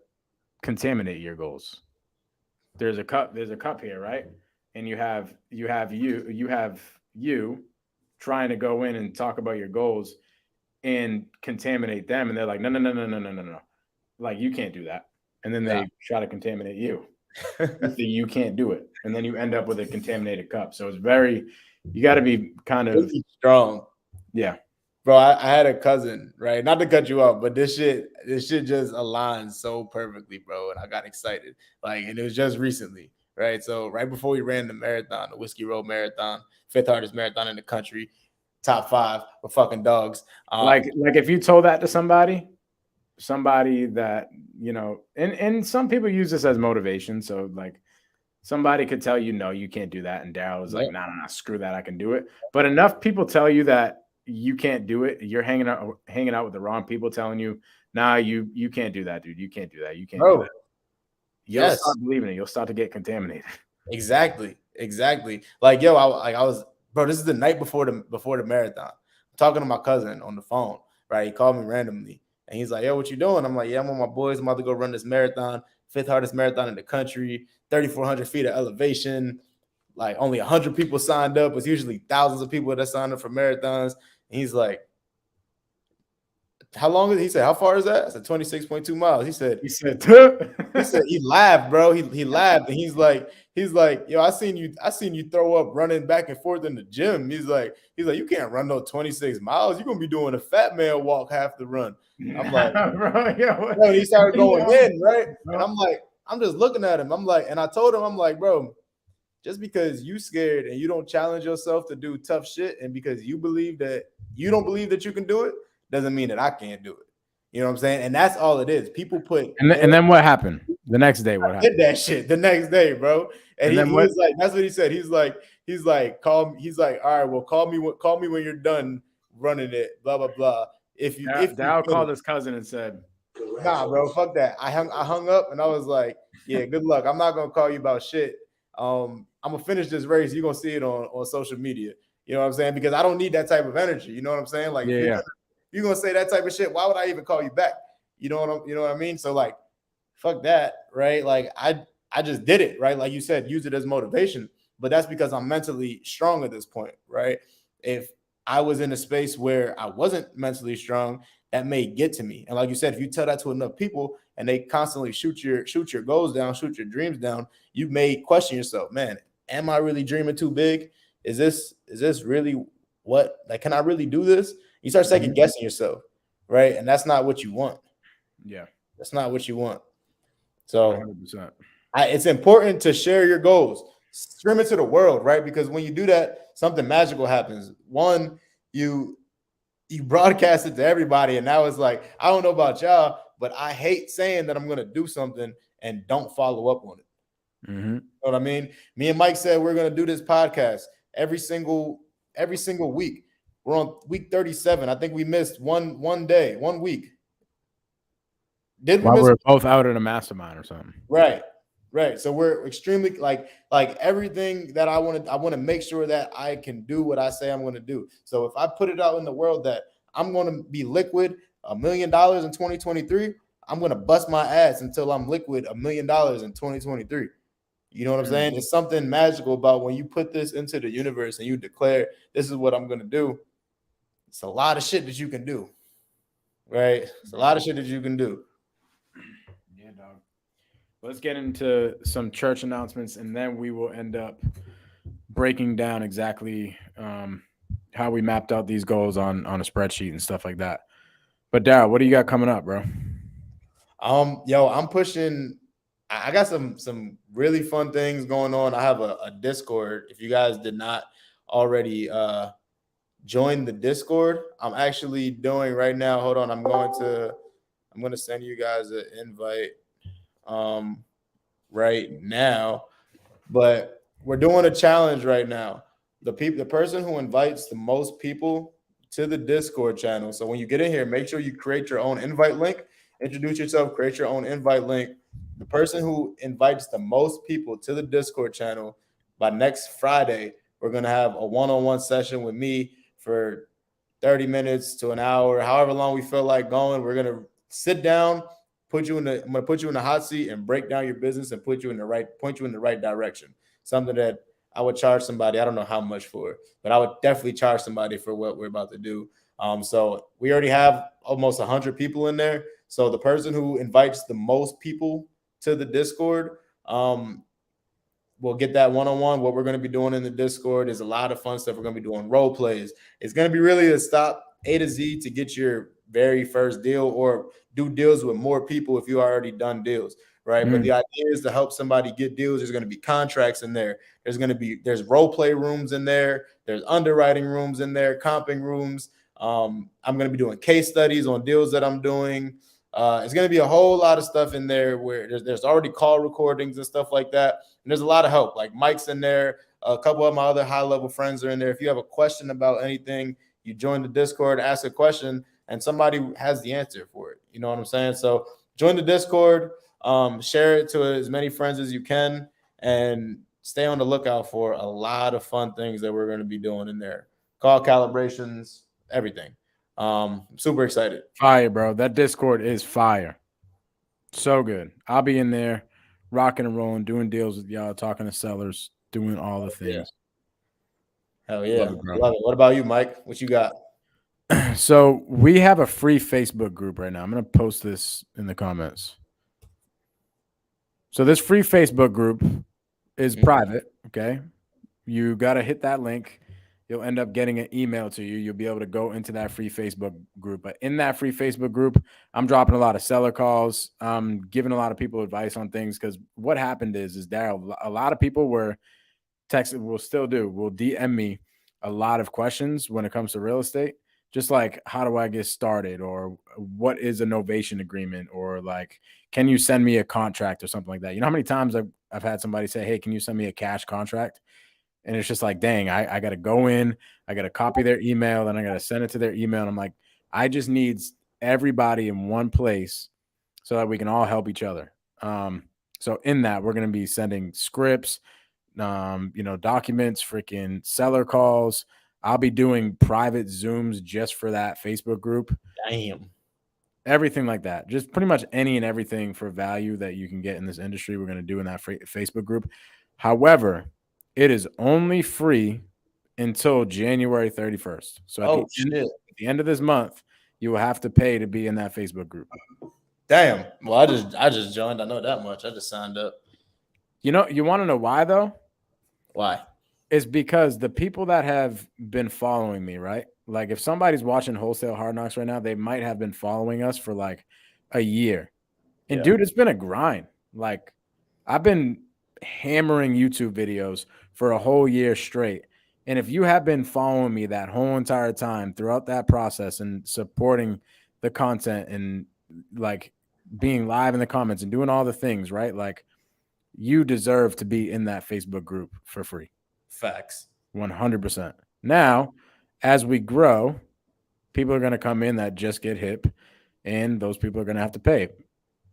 S4: contaminate your goals. There's a cup here, right? And you have you trying to go in and talk about your goals and contaminate them, and they're like, no, like you can't do that. And then they try to contaminate you. You can't do it, and then you end up with a contaminated cup. So it's you got to be kind of
S3: strong.
S4: Yeah.
S3: Bro, I had a cousin, right? Not to cut you off, but this shit just aligns so perfectly, bro. And I got excited. And it was just recently, right? So right before we ran the marathon, the Whiskey Road Marathon, 5th hardest marathon in the country, top 5 for fucking dogs.
S4: Like if you told that to somebody that, and some people use this as motivation. So like somebody could tell you, no, you can't do that. And Daryll was like, no, screw that. I can do it. But enough people tell you that you can't do it. You're hanging out with the wrong people telling you, nah, you can't do that, dude. You can't do that. You can't do that. You'll start believing it. You'll start to get contaminated.
S3: Exactly. Like, yo, I was, bro, this is the night before the marathon. I'm talking to my cousin on the phone, right? He called me randomly. And he's like, yo, what you doing? I'm like, yeah, I'm with my boys. I'm about to go run this marathon, 5th hardest marathon in the country, 3,400 feet of elevation. Like only 100 people signed up. It's usually thousands of people that sign up for marathons. And he's like, how long is it? He said, how far is that? I said 26.2 miles. He said, he laughed, bro. He laughed. And he's like, yo, I seen you throw up running back and forth in the gym. He's like, you can't run no 26 miles. You're gonna be doing a fat man walk half the run. I'm like, bro, he started going in, right? And I'm like, I'm just looking at him. I'm like, and I told him, I'm like, bro, just because you scared and you don't challenge yourself to do tough shit, and because you don't believe that you can do it, doesn't mean that I can't do it. You know what I'm saying? And that's all it is. People put
S4: and then what happened? The next day, what happened?
S3: Did that shit the next day, bro. And he was like, that's what he said. He's like, call me. He's like, all right, well, call me when you're done running it, blah, blah, blah. If you
S4: Daryl called his cousin and said,
S3: nah, bro, fuck that. I hung up and I was like, yeah, good luck. I'm not gonna call you about shit. I'm gonna finish this race. You're gonna see it on social media. You know what I'm saying? Because I don't need that type of energy. You know what I'm saying? Like,
S4: yeah,
S3: you're gonna say that type of shit. Why would I even call you back? You know what I mean? So like, fuck that, right? Like I just did it, right? Like you said, use it as motivation. But that's because I'm mentally strong at this point, right? If I was in a space where I wasn't mentally strong, that may get to me. And like you said, if you tell that to enough people and they constantly shoot your goals down, shoot your dreams down, you may question yourself, man, am I really dreaming too big? Is this really what, like, can I really do this? You start second guessing yourself, right? And that's not what you want.
S4: Yeah.
S3: That's not what you want. So
S4: 100%.
S3: it's important to share your goals, scream it to the world, right? Because when you do that, something magical happens. One, you broadcast it to everybody, and now it's like, I don't know about y'all, but I hate saying that I'm going to do something and don't follow up on it.
S4: Mm-hmm.
S3: You know what I mean? Me and Mike said we're going to do this podcast every single week. We're on week 37. I think we missed one week. Did we
S4: While
S3: miss?
S4: we're both out at a mastermind or something.
S3: Right. So we're extremely like everything that I want to make sure that I can do what I say I'm going to do. So if I put it out in the world that I'm going to be liquid $1 million in 2023, I'm going to bust my ass until I'm liquid $1 million in 2023. You know what I'm saying? It's something magical about when you put this into the universe and you declare, this is what I'm going to do. It's a lot of shit that you can do, right? It's a lot of shit that you can do.
S4: Yeah, dog. Let's get into some church announcements, and then we will end up breaking down exactly how we mapped out these goals on a spreadsheet and stuff like that. But Daryl, what do you got coming up, bro?
S3: I'm pushing. I got some really fun things going on. I have a Discord. If you guys did not already join the Discord, I'm actually doing right now. Hold on, I'm going to send you guys an invite right now. But we're doing a challenge right now. The person who invites the most people to the Discord channel. So when you get in here, make sure you create your own invite link. Introduce yourself, create your own invite link. The person who invites the most people to the Discord channel, by next Friday, we're going to have a one-on-one session with me for 30 minutes to an hour, however long we feel like going. We're going to sit down, I'm going to put you in the hot seat and break down your business and point you in the right direction. Something that I would charge somebody, I don't know how much for it, but I would definitely charge somebody for what we're about to do. So we already have almost 100 people in there. So the person who invites the most people to the Discord, we'll get that one-on-one. What we're going to be doing in the Discord is a lot of fun stuff. We're going to be doing role plays. It's going to be really a stop A to Z to get your very first deal, or do deals with more people if you already done deals, right? But the idea is to help somebody get deals. There's going to be contracts in there. There's role play rooms in there. There's underwriting rooms in there, comping rooms. I'm going to be doing case studies on deals that I'm doing. It's going to be a whole lot of stuff in there where there's already call recordings and stuff like that. And there's a lot of help. Like Mike's in there. A couple of my other high-level friends are in there. If you have a question about anything, you join the Discord, ask a question, and somebody has the answer for it. You know what I'm saying? So join the Discord, share it to as many friends as you can, and stay on the lookout for a lot of fun things that we're going to be doing in there. Call calibrations, everything. Super excited.
S4: Fire, bro. That Discord is fire. So good. I'll be in there rocking and rolling, doing deals with y'all, talking to sellers, doing all the things.
S3: Hell yeah. Love it. What about you, Mike? What you got?
S4: So we have a free Facebook group right now. I'm going to post this in the comments. So this free Facebook group is private, okay? You got to hit that link. You'll end up getting an email to you. You'll be able to go into that free Facebook group. But in that free Facebook group, I'm dropping a lot of seller calls. I'm giving a lot of people advice on things, because what happened is Daryl, a lot of people were texting, will DM me a lot of questions when it comes to real estate, just like, how do I get started, or what is a novation agreement, or like, can you send me a contract or something like that? You know how many times I've had somebody say, hey, can you send me a cash contract? And it's just like, dang, I got to go in, I got to copy their email, and I got to send it to their email. And I'm like, I just need everybody in one place so that we can all help each other. So in that, we're going to be sending scripts, documents, freaking seller calls. I'll be doing private Zooms just for that Facebook group.
S3: Damn.
S4: Everything like that. Just pretty much any and everything for value that you can get in this industry, we're going to do in that Facebook group. However, it is only free until January 31st. So at the end of this month, you will have to pay to be in that Facebook group.
S3: Damn. Well, I just joined. I know that much. I just signed up.
S4: You want to know why though?
S3: Why?
S4: It's because the people that have been following me, right? Like if somebody's watching Wholesale Hard Knocks right now, they might have been following us for like a year. And dude, it's been a grind. Like I've been hammering YouTube videos for a whole year straight. And if you have been following me that whole entire time throughout that process and supporting the content and like being live in the comments and doing all the things, right? Like you deserve to be in that Facebook group for free.
S3: Facts.
S4: 100%. Now, as we grow, people are going to come in that just get hip, and those people are going to have to pay.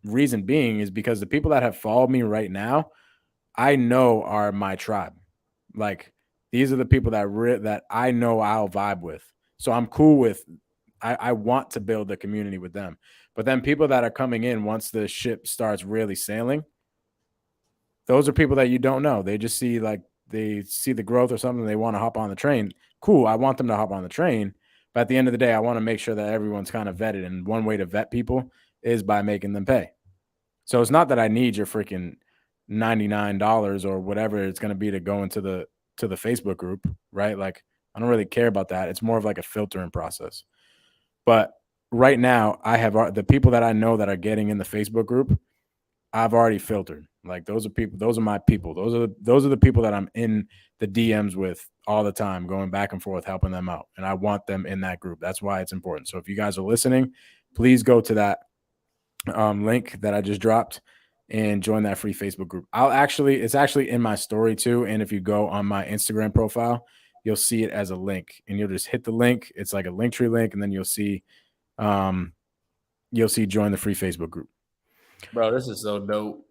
S4: Reason being is because the people that have followed me right now, I know are my tribe. Like these are the people that I know I'll vibe with. So I'm cool with. I want to build a community with them. But then people that are coming in once the ship starts really sailing, those are people that you don't know. They just see they see the growth or something. They want to hop on the train. Cool. I want them to hop on the train. But at the end of the day, I want to make sure that everyone's kind of vetted. And one way to vet people is by making them pay. So it's not that I need your freaking $99 or whatever it's going to be to go into the Facebook group, right? Like I don't really care about that. It's more of like a filtering process. But right now, I have the people that I know that are getting in the Facebook group, I've already filtered. Like those are people, those are my people. Those are the people that I'm in the DMs with all the time, going back and forth, helping them out. And I want them in that group. That's why it's important. So if you guys are listening, please go to that link that I just dropped and join that free Facebook group. It's actually in my story too. And if you go on my Instagram profile, you'll see it as a link, and you'll just hit the link. It's like a Linktree link, and then you'll see join the free Facebook group.
S3: Bro, this is so dope.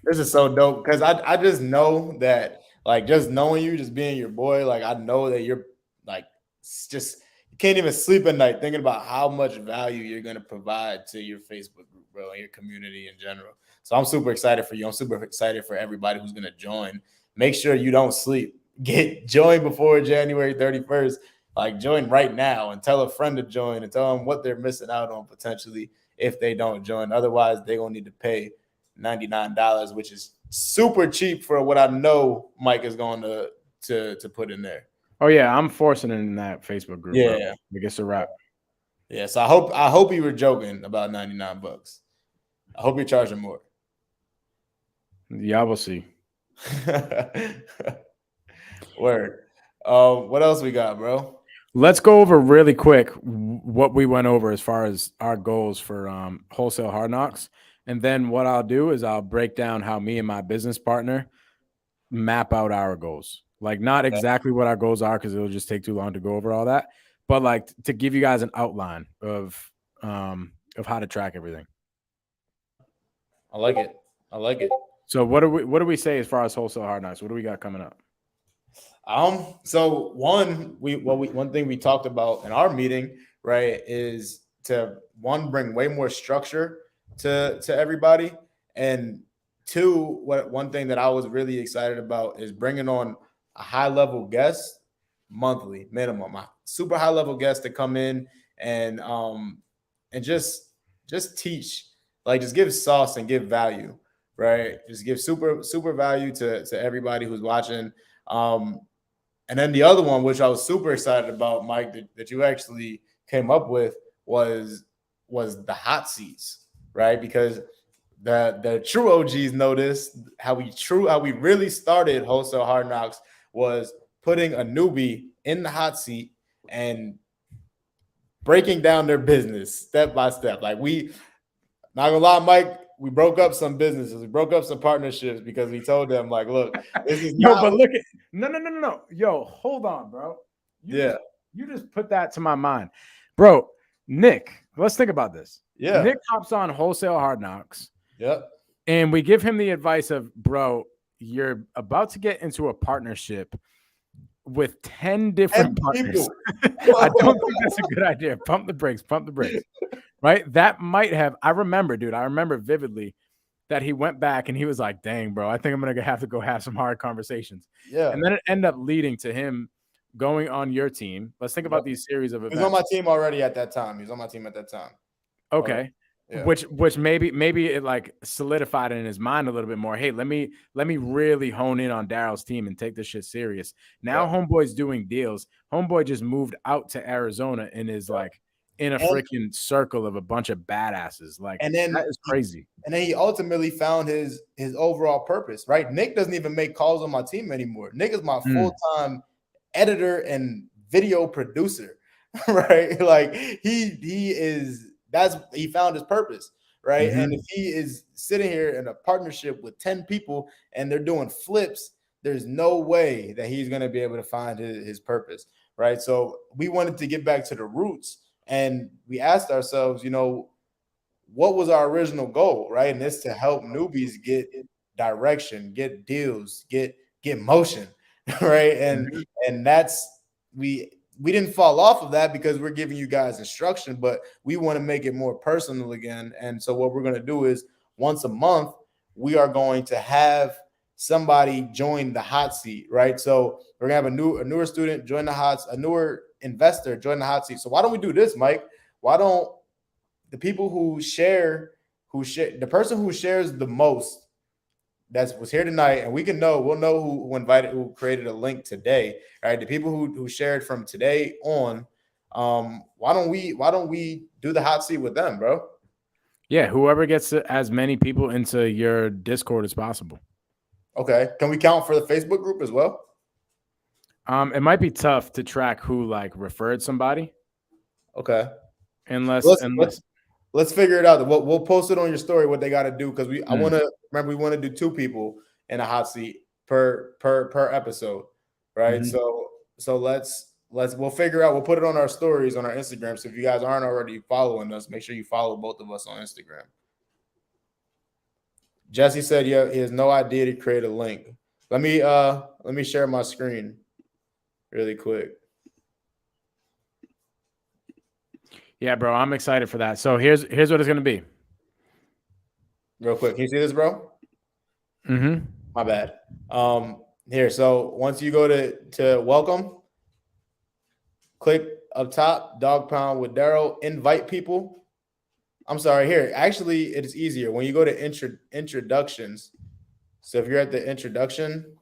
S3: This is so dope because I just know that, like, just knowing you, just being your boy, like, I know that you're like, just you can't even sleep at night thinking about how much value you're going to provide to your Facebook group, bro, and your community in general. So I'm super excited for you. I'm super excited for everybody who's going to join. Make sure you don't sleep. Join before January 31st. Like, join right now and tell a friend to join and tell them what they're missing out on potentially if they don't join. Otherwise, they're going to need to pay $99, which is super cheap for what I know Mike is going to put in there.
S4: Oh yeah, I'm forcing it in that Facebook group.
S3: Yeah,
S4: bro. I guess a wrap.
S3: Yeah, so I hope you were joking about $99. I hope you're charging more.
S4: Yeah, we'll see.
S3: Word. What else we got, bro?
S4: Let's go over really quick what we went over as far as our goals for Wholesale Hard Knocks. And then what I'll do is I'll break down how me and my business partner map out our goals. Like not exactly what our goals are because it'll just take too long to go over all that, but like to give you guys an outline of how to track everything.
S3: I like it.
S4: So what do we say as far as Wholesale Hard Knocks? What do we got coming up?
S3: So one thing we talked about in our meeting, right, is to bring way more structure to everybody, and two, one thing that I was really excited about is bringing on a high level guest monthly minimum, a super high level guest to come in and just teach, like just give sauce and give value, right? Just give super value to everybody who's watching. And then the other one, which I was super excited about, Mike, that you actually came up with was the hot seats, right? Because the true OGs noticed how we really started Wholesale Hard Knocks was putting a newbie in the hot seat and breaking down their business step by step. Like not gonna lie, Mike, we broke up some businesses, we broke up some partnerships because we told them, like, look, this is
S4: Yo,
S3: not
S4: but look at no. Yo, hold on, bro.
S3: Yeah.
S4: You just put that to my mind. Bro, Nick, let's think about this.
S3: Yeah.
S4: Nick hops on Wholesale Hard Knocks.
S3: Yep.
S4: And we give him the advice of, bro, you're about to get into a partnership with 10 different partners. I don't think that's a good idea. Pump the brakes. Right? That might have, I remember vividly that he went back and he was like, dang, bro, I think I'm going to have to go have some hard conversations.
S3: Yeah.
S4: And then it ended up leading to him going on your team. Let's think about these series of events.
S3: He was on my team already at that time.
S4: Okay.
S3: Yeah.
S4: Which maybe it like solidified it in his mind a little bit more. Hey, let me really hone in on Daryll's team and take this shit serious. Now Homeboy's doing deals. Homeboy just moved out to Arizona and is like in a freaking circle of a bunch of badasses. Like, and then that is crazy.
S3: And then he ultimately found his overall purpose, right? Nick doesn't even make calls on my team anymore. Nick is my full-time editor and video producer, right? Like he found his purpose, right? And if he is sitting here in a partnership with 10 people and they're doing flips, there's no way that he's going to be able to find his purpose, right? So we wanted to get back to the roots, and we asked ourselves, what was our original goal, right? And it's to help newbies get direction, get deals, get motion, right? And that's we didn't fall off of that because we're giving you guys instruction, but we want to make it more personal again. And so what we're going to do is once a month, we are going to have somebody join the hot seat, right? So we're going to have a newer student join the hot seat, a newer investor join the hot seat. So why don't we do this, Mike? Why don't the people who share, the person who shares the most that was here tonight, and we'll know who created a link today, right? The people who shared from today on, why don't we do the hot seat with them, bro?
S4: Yeah, whoever gets as many people into your Discord as possible.
S3: Okay. Can we count for the Facebook group as well?
S4: It might be tough to track who like referred somebody.
S3: Okay.
S4: Unless
S3: let's figure it out. We'll post it on your story what they got to do, because we want to do 2 people in a hot seat per episode, right? So we'll figure out. We'll put it on our stories on our Instagram. So if you guys aren't already following us, make sure you follow both of us on Instagram. Jesse said, he has no idea to create a link. Let me share my screen really quick.
S4: Yeah, bro, I'm excited for that. So here's what it's going to be.
S3: Real quick. Can you see this, bro?
S4: Mm-hmm.
S3: My bad. Here. So once you go to welcome, click up top, dog pound with Daryll, invite people. I'm sorry, here. Actually, it is easier when you go to introductions. So if you're at the introduction,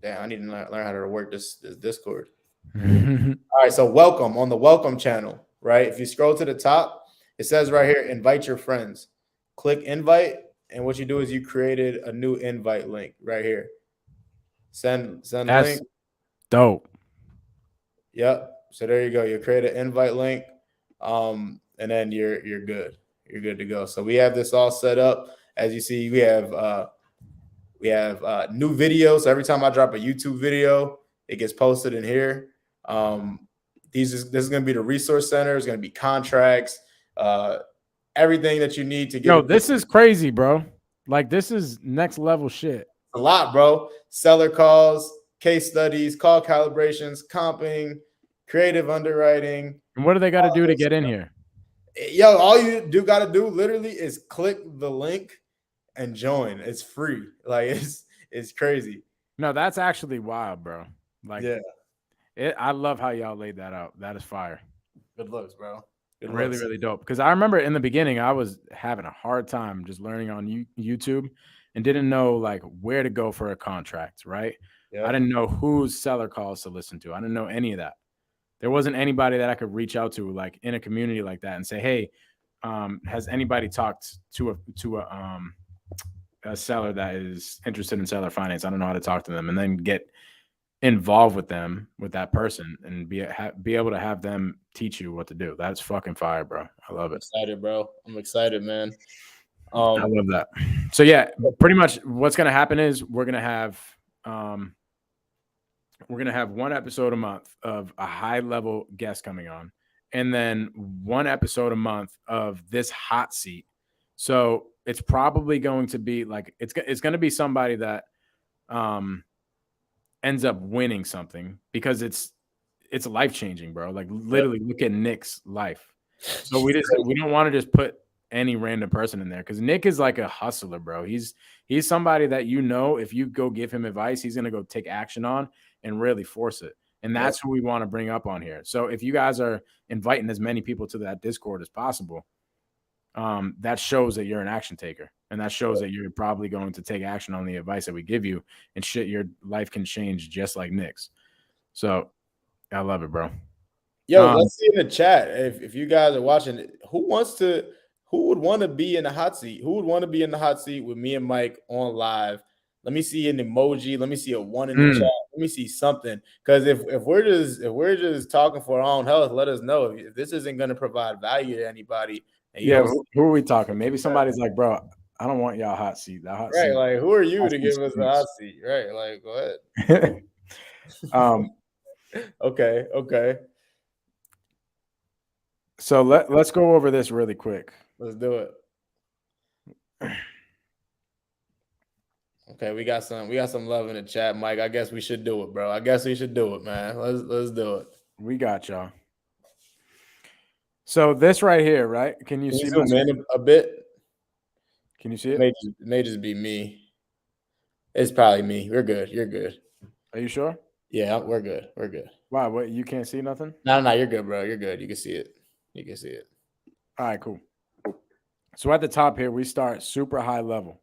S3: damn, I need to learn how to work this Discord. All right, so welcome on the welcome channel, right? If you scroll to the top, it says right here, invite your friends. Click invite, and what you do is you created a new invite link right here. Send
S4: That's
S3: link.
S4: Dope.
S3: Yep. So there you go. You create an invite link, and then you're good. You're good to go. So we have this all set up. As you see, we have new videos. So every time I drop a YouTube video, it gets posted in here. This is going to be the resource center. It's going to be contracts, everything that you need to get.
S4: Yo, this is crazy, bro. Like, this is next level shit.
S3: A lot, bro. Seller calls, case studies, call calibrations, comping, creative underwriting.
S4: And what do they got to do to get in here?
S3: Yo, all you got to do literally is click the link and join. It's free. Like, it's crazy.
S4: No, that's actually wild, bro. Like,
S3: yeah.
S4: I love how y'all laid that out. That is fire.
S3: Good looks, bro. Good
S4: really,
S3: looks.
S4: really dope. Because I remember in the beginning, I was having a hard time just learning on YouTube and didn't know like where to go for a contract, right? Yeah. I didn't know whose seller calls to listen to. I didn't know any of that. There wasn't anybody that I could reach out to like in a community like that and say, hey, has anybody talked to a seller that is interested in seller finance? I don't know how to talk to them, and then get involved with them, with that person, and be able to have them teach you what to do. That's fucking fire, bro. I love
S3: I'm
S4: it.
S3: excited, bro. I'm excited, man.
S4: I love that. So yeah, pretty much what's gonna happen is we're gonna have one episode a month of a high level guest coming on, and then one episode a month of this hot seat. So it's probably going to be like it's going to be somebody that ends up winning something, because it's life changing, bro. Like literally, look at Nick's life. So we don't want to just put any random person in there, because Nick is like a hustler, bro. He's somebody that, you know, if you go give him advice, he's gonna go take action on and really force it. And that's who we want to bring up on here. So if you guys are inviting as many people to that Discord as possible, that shows that you're an action taker, and that shows that you're probably going to take action on the advice that we give you, and shit, your life can change just like Nick's. So I love it, bro.
S3: Yo, let's see in the chat if you guys are watching. Who would want to be in the hot seat? Who would want to be in the hot seat with me and Mike on live? Let me see an emoji. Let me see a one in the chat. Let me see something. Because if we're just talking for our own health, let us know if this isn't going to provide value to anybody.
S4: Yeah, who are we talking? Maybe somebody's like, bro, I don't want y'all hot seat. That hot seat.
S3: Like, who are you to give us a hot seat? Right, like, go ahead. Okay.
S4: So let's go over this really quick.
S3: Let's do it. Okay, we got some love in the chat, Mike. I guess we should do it, bro. I guess we should do it, man. Let's do it.
S4: We got y'all. So this right here, right? Can you see
S3: zoom in a bit?
S4: Can you see it?
S3: May just be me. It's probably me. We're good. You're good.
S4: Are you sure?
S3: Yeah, we're good. We're good.
S4: Wow, what, you can't see nothing?
S3: No, you're good, bro. You're good. You can see it.
S4: All right, cool. So at the top here, we start super high level.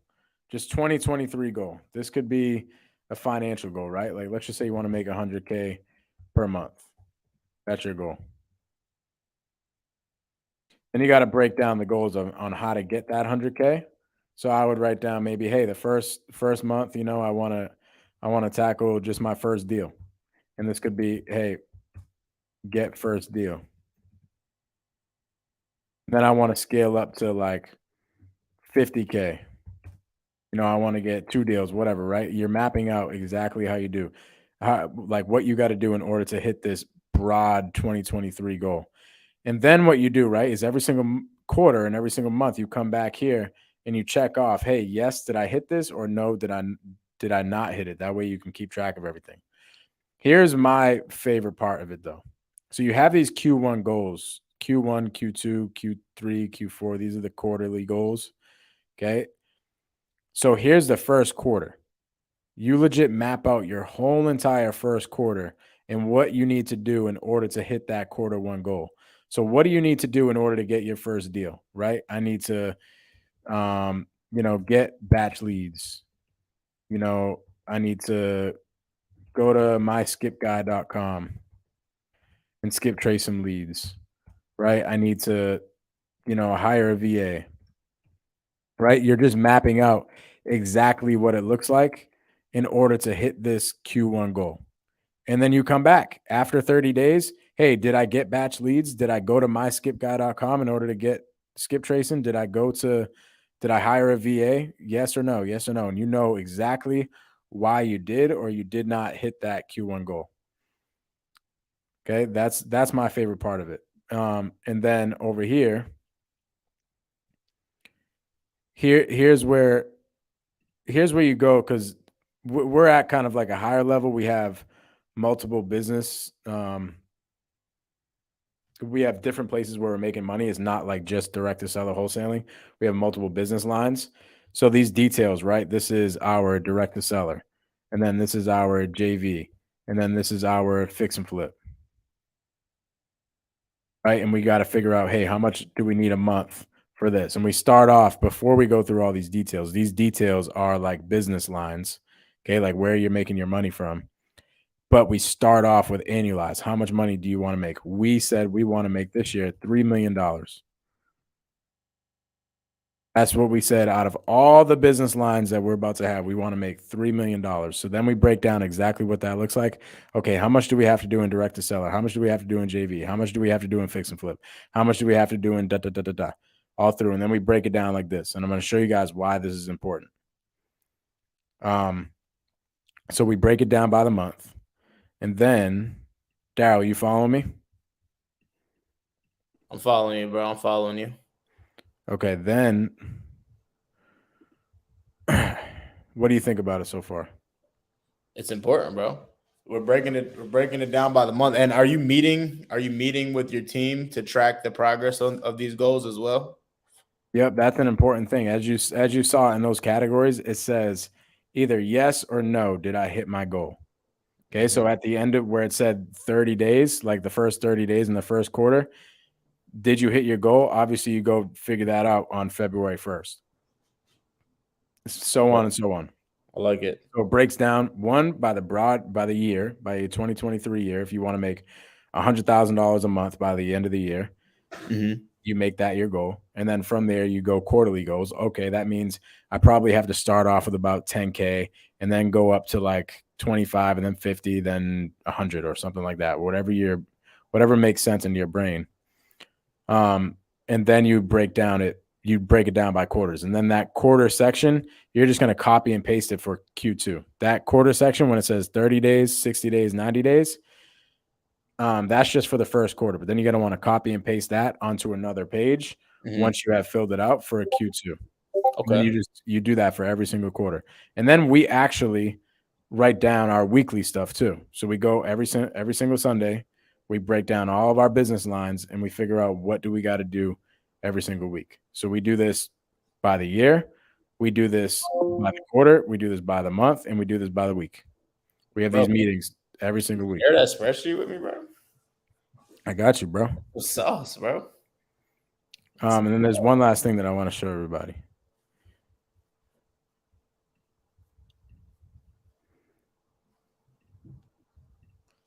S4: Just 2023 goal. This could be a financial goal, right? Like, let's just say you want to make 100K per month. That's your goal. Then you got to break down the goals on how to get that 100K. So I would write down maybe, hey, the first month, you know, I want to tackle just my first deal. And this could be, hey, get first deal. Then I want to scale up to like 50K. You know, I want to get 2 deals, whatever, right? You're mapping out exactly how you do, like what you got to do in order to hit this broad 2023 goal. And then what you do, right, is every single quarter and every single month you come back here and you check off, hey, yes, did I hit this, or no, did I not hit it? That way you can keep track of everything. Here's my favorite part of it, though. So you have these Q1 goals, Q1, Q2, Q3, Q4. These are the quarterly goals, okay? So here's the first quarter. You legit map out your whole entire first quarter and what you need to do in order to hit that quarter one goal. So what do you need to do in order to get your first deal, right? I need to, get batch leads. You know, I need to go to myskipguy.com and skip trace some leads, right? I need to, hire a VA, right? You're just mapping out exactly what it looks like in order to hit this Q1 goal. And then you come back after 30 days. Hey, did I get batch leads? Did I go to myskipguy.com in order to get skip tracing? Did I hire a VA? Yes or no? Yes or no? And you know exactly why you did or you did not hit that Q1 goal. Okay, that's my favorite part of it. And then over here's where you go, because we're at kind of like a higher level. We have multiple business. We have different places where we're making money. It's not like just direct to seller wholesaling. We have multiple business lines. So these details, right? This is our direct to seller, and then this is our JV, and then this is our fix and flip. Right. And we got to figure out, hey, how much do we need a month for this? And we start off, before we go through all these details are like business lines, okay, like where you're making your money from. But we start off with annualized. How much money do you want to make? We said we want to make this year $3 million. That's what we said. Out of all the business lines that we're about to have, we want to make $3 million. So then we break down exactly what that looks like. Okay, how much do we have to do in direct to seller? How much do we have to do in JV? How much do we have to do in fix and flip? How much do we have to do in da-da-da-da-da? All through. And then we break it down like this. And I'm going to show you guys why this is important. So we break it down by the month. And then, Daryl, you following me?
S3: I'm following you, bro. I'm following you.
S4: Okay, then what do you think about it so far?
S3: It's important, bro. We're breaking it down by the month. And are you meeting with your team to track the progress of these goals as well?
S4: Yep, that's an important thing. As you saw in those categories, it says either yes or no, did I hit my goal? Okay, so at the end of where it said 30 days, like the first 30 days in the first quarter, did you hit your goal? Obviously, you go figure that out on February 1st. So on and so on.
S3: I like it.
S4: So it breaks down one by the year, by a 2023 year. If you want to make $100,000 a month by the end of the year, you make that your goal. And then from there, you go quarterly goals. Okay, that means I probably have to start off with about 10K and then go up to like 25 and then 50, then 100 or something like that. Whatever makes sense in your brain. And then you break it down by quarters. And then that quarter section, you're just going to copy and paste it for Q2. That quarter section, when it says 30 days, 60 days, 90 days, that's just for the first quarter. But then you're going to want to copy and paste that onto another page once you have filled it out for a Q2. Okay. And you do that for every single quarter. And then we actually write down our weekly stuff too. So we go every single Sunday, we break down all of our business lines and we figure out what do we got to do every single week. So we do this by the year, we do this by the quarter, we do this by the month, and we do this by the week. We have these meetings every single week.
S3: Share that spreadsheet with me, bro.
S4: I got you, bro.
S3: What's sauce, bro?
S4: And then there's one last thing that I want to show everybody.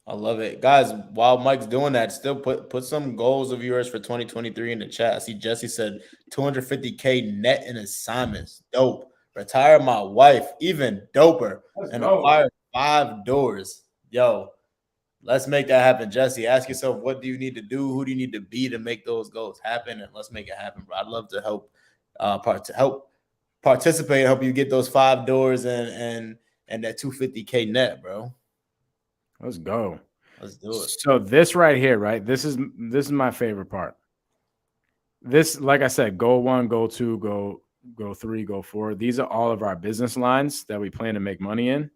S3: I love it. Guys, while Mike's doing that, still put some goals of yours for 2023 in the chat. I see Jesse said 250K net in assignments. Dope. Retire my wife. Even doper. And acquire 5 doors. Yo, let's make that happen. Jesse, ask yourself, what do you need to do? Who do you need to be to make those goals happen? And let's make it happen, bro. I'd love to help participate, help you get those 5 doors and that 250K net, bro.
S4: Let's go.
S3: Let's do it.
S4: So this right here, right? This is my favorite part. This, like I said, goal 1, goal 2, goal 3, goal 4. These are all of our business lines that we plan to make money in,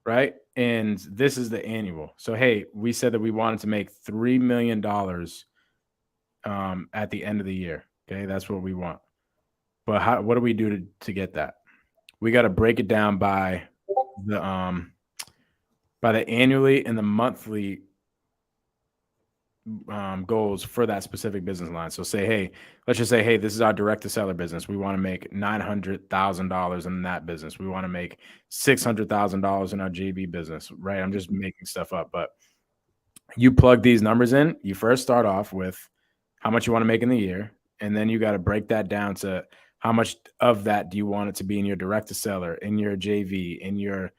S4: right? And this is the annual. So, hey, we said that we wanted to make $3 million at the end of the year. Okay, that's what we want. But what do we do to get that? We got to break it down by the annually and the monthly goals for that specific business line. So let's just say, hey, this is our direct to seller business. We want to make $900,000 in that business. We want to make $600,000 in our JV business, right? I'm just making stuff up, but you plug these numbers in. You first start off with how much you want to make in the year. And then you got to break that down to how much of that do you want it to be in your direct to seller, in your JV, in your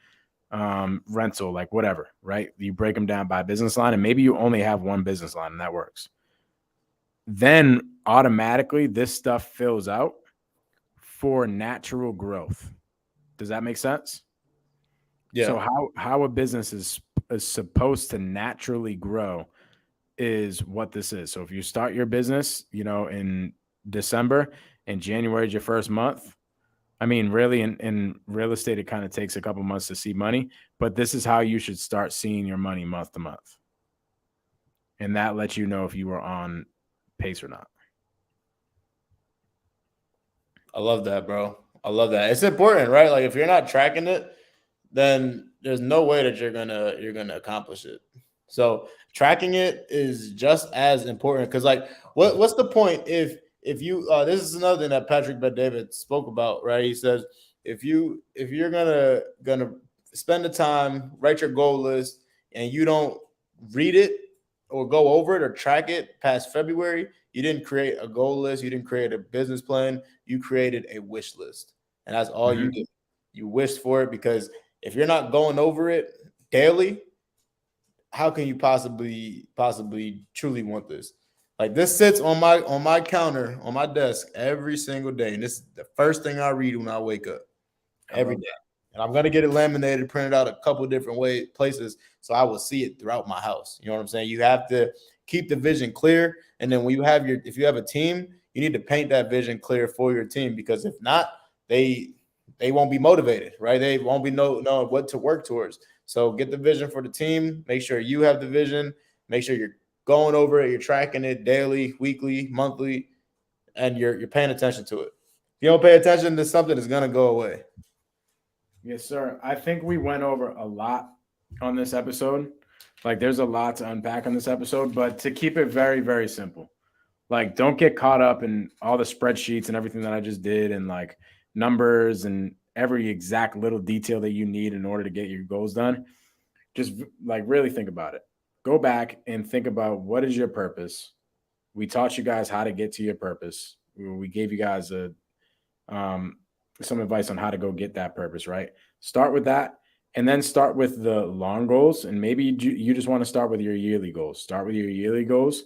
S4: rental, like whatever, right? You break them down by business line, and maybe you only have one business line and that works. Then automatically this stuff fills out for natural growth. Does that make sense? Yeah. So how a business is supposed to naturally grow is what this is. So if you start your business, in December and January is your first month, I mean, really, in real estate, it kind of takes a couple months to see money, but this is how you should start seeing your money month to month. And that lets you know if you are on pace or not.
S3: I love that, bro. I love that. It's important, right? Like if you're not tracking it, then there's no way that you're gonna accomplish it. So tracking it is just as important because, like, what's the point if you this is another thing that Patrick Bet-David spoke about, right? He says if you're gonna spend the time, write your goal list, and you don't read it or go over it or track it past February, You didn't create a goal list. You didn't create a business plan. You created a wish list. And that's all you did. You wished for it, because if you're not going over it daily, how can you possibly truly want this? Like, this sits on my counter, on my desk every single day. And this is the first thing I read when I wake up every day. And I'm going to get it laminated, printed out a couple different places, so I will see it throughout my house. You know what I'm saying? You have to keep the vision clear. And then when if you have a team, you need to paint that vision clear for your team, because if not, they won't be motivated, right? They won't be knowing what to work towards. So get the vision for the team. Make sure you have the vision. Make sure you're going over it. You're tracking it daily, weekly, monthly, and you're paying attention to it. If you don't pay attention to something, it's going to go away.
S4: Yes, sir. I think we went over a lot on this episode. Like, there's a lot to unpack on this episode, but to keep it very, very simple, like, don't get caught up in all the spreadsheets and everything that I just did, and like numbers and every exact little detail that you need in order to get your goals done. Just like really think about it. Go back and think about, what is your purpose? We taught you guys how to get to your purpose. We gave you guys some advice on how to go get that purpose, right? Start with that, and then start with the long goals. And maybe you just want to start with your yearly goals. Start with your yearly goals,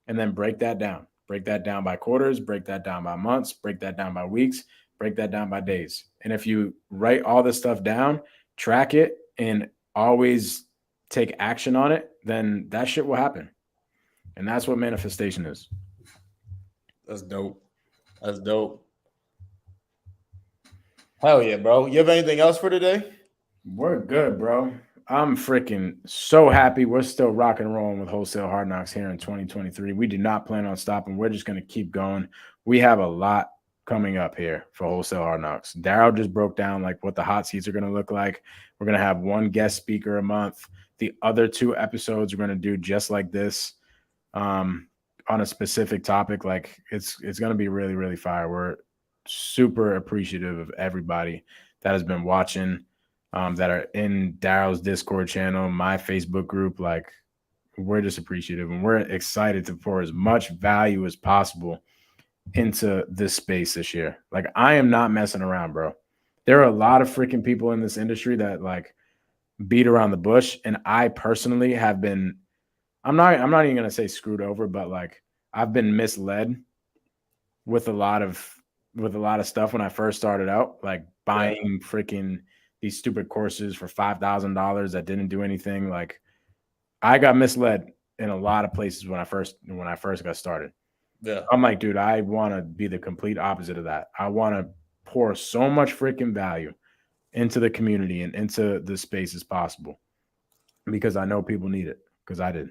S4: and then break that down. Break that down by quarters, break that down by months, break that down by weeks, break that down by days. And if you write all this stuff down, track it, and always take action on it, then that shit will happen. And that's what manifestation is.
S3: That's dope. That's dope. Hell yeah, bro. You have anything else for today?
S4: We're good, bro. I'm freaking so happy. We're still rock and rolling with Wholesale Hard Knocks here in 2023. We do not plan on stopping. We're just going to keep going. We have a lot coming up here for Wholesale Hard Knocks. Daryll just broke down like what the hot seats are going to look like. We're going to have one guest speaker a month. The other 2 episodes we're going to do just like this, on a specific topic. Like, it's going to be really, really fire. We're super appreciative of everybody that has been watching, that are in Daryll's Discord channel, my Facebook group. Like, we're just appreciative, and we're excited to pour as much value as possible into this space this year. Like, I am not messing around, bro. There are a lot of freaking people in this industry that like beat around the bush, and I personally have been, I'm not even gonna say screwed over, but like, I've been misled with a lot of stuff when I first started out, like buying freaking these stupid courses for $5,000 that didn't do anything. Like, I got misled in a lot of places when I first got started.
S3: Yeah.
S4: I'm like, dude, I want to be the complete opposite of that. I want to pour so much freaking value into the community and into the space as possible, because I know people need it, because I did.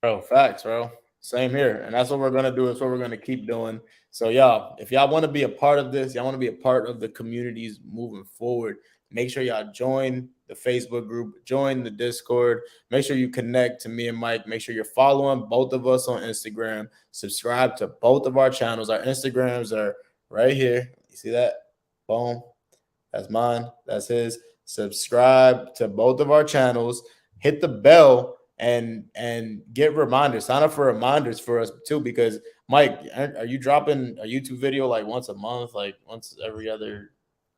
S3: Bro, facts, bro. Same here. And that's what we're going to do. It's what we're going to keep doing. So, y'all, if y'all want to be a part of this, y'all want to be a part of the communities moving forward, make sure y'all join the Facebook group, join the Discord. Make sure you connect to me and Mike. Make sure you're following both of us on Instagram. Subscribe to both of our channels. Our Instagrams are right here. You see that? Boom. That's mine. That's his. Subscribe to both of our channels. Hit the bell and get reminders. Sign up for reminders for us too, because Mike, are you dropping a YouTube video like once a month, like once every other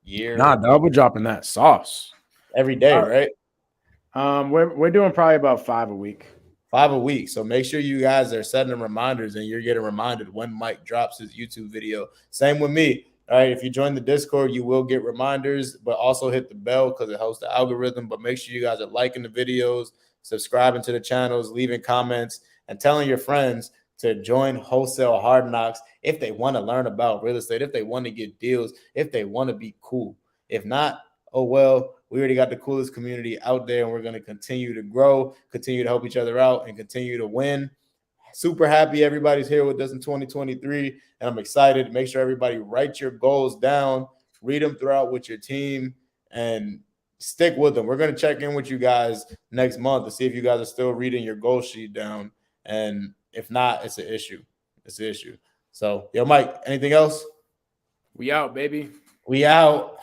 S3: year?
S4: Nah, double dropping that sauce
S3: every day, right?
S4: We're doing probably about 5 a week.
S3: 5 a week. So make sure you guys are setting reminders and you're getting reminded when Mike drops his YouTube video. Same with me. All right. If you join the Discord, you will get reminders, but also hit the bell because it helps the algorithm. But make sure you guys are liking the videos, subscribing to the channels, leaving comments, and telling your friends to join Wholesale Hard Knocks if they want to learn about real estate, if they want to get deals, if they want to be cool. If not, oh well, we already got the coolest community out there, and we're going to continue to grow, continue to help each other out, and continue to win. Super happy everybody's here with us in 2023, and I'm excited. Make sure everybody write your goals down, read them throughout with your team, and stick with them. We're going to check in with you guys next month to see if you guys are still reading your goal sheet down, and if not, it's an issue. It's an issue. So, yo, Mike, anything else?
S4: We out, baby.
S3: We out.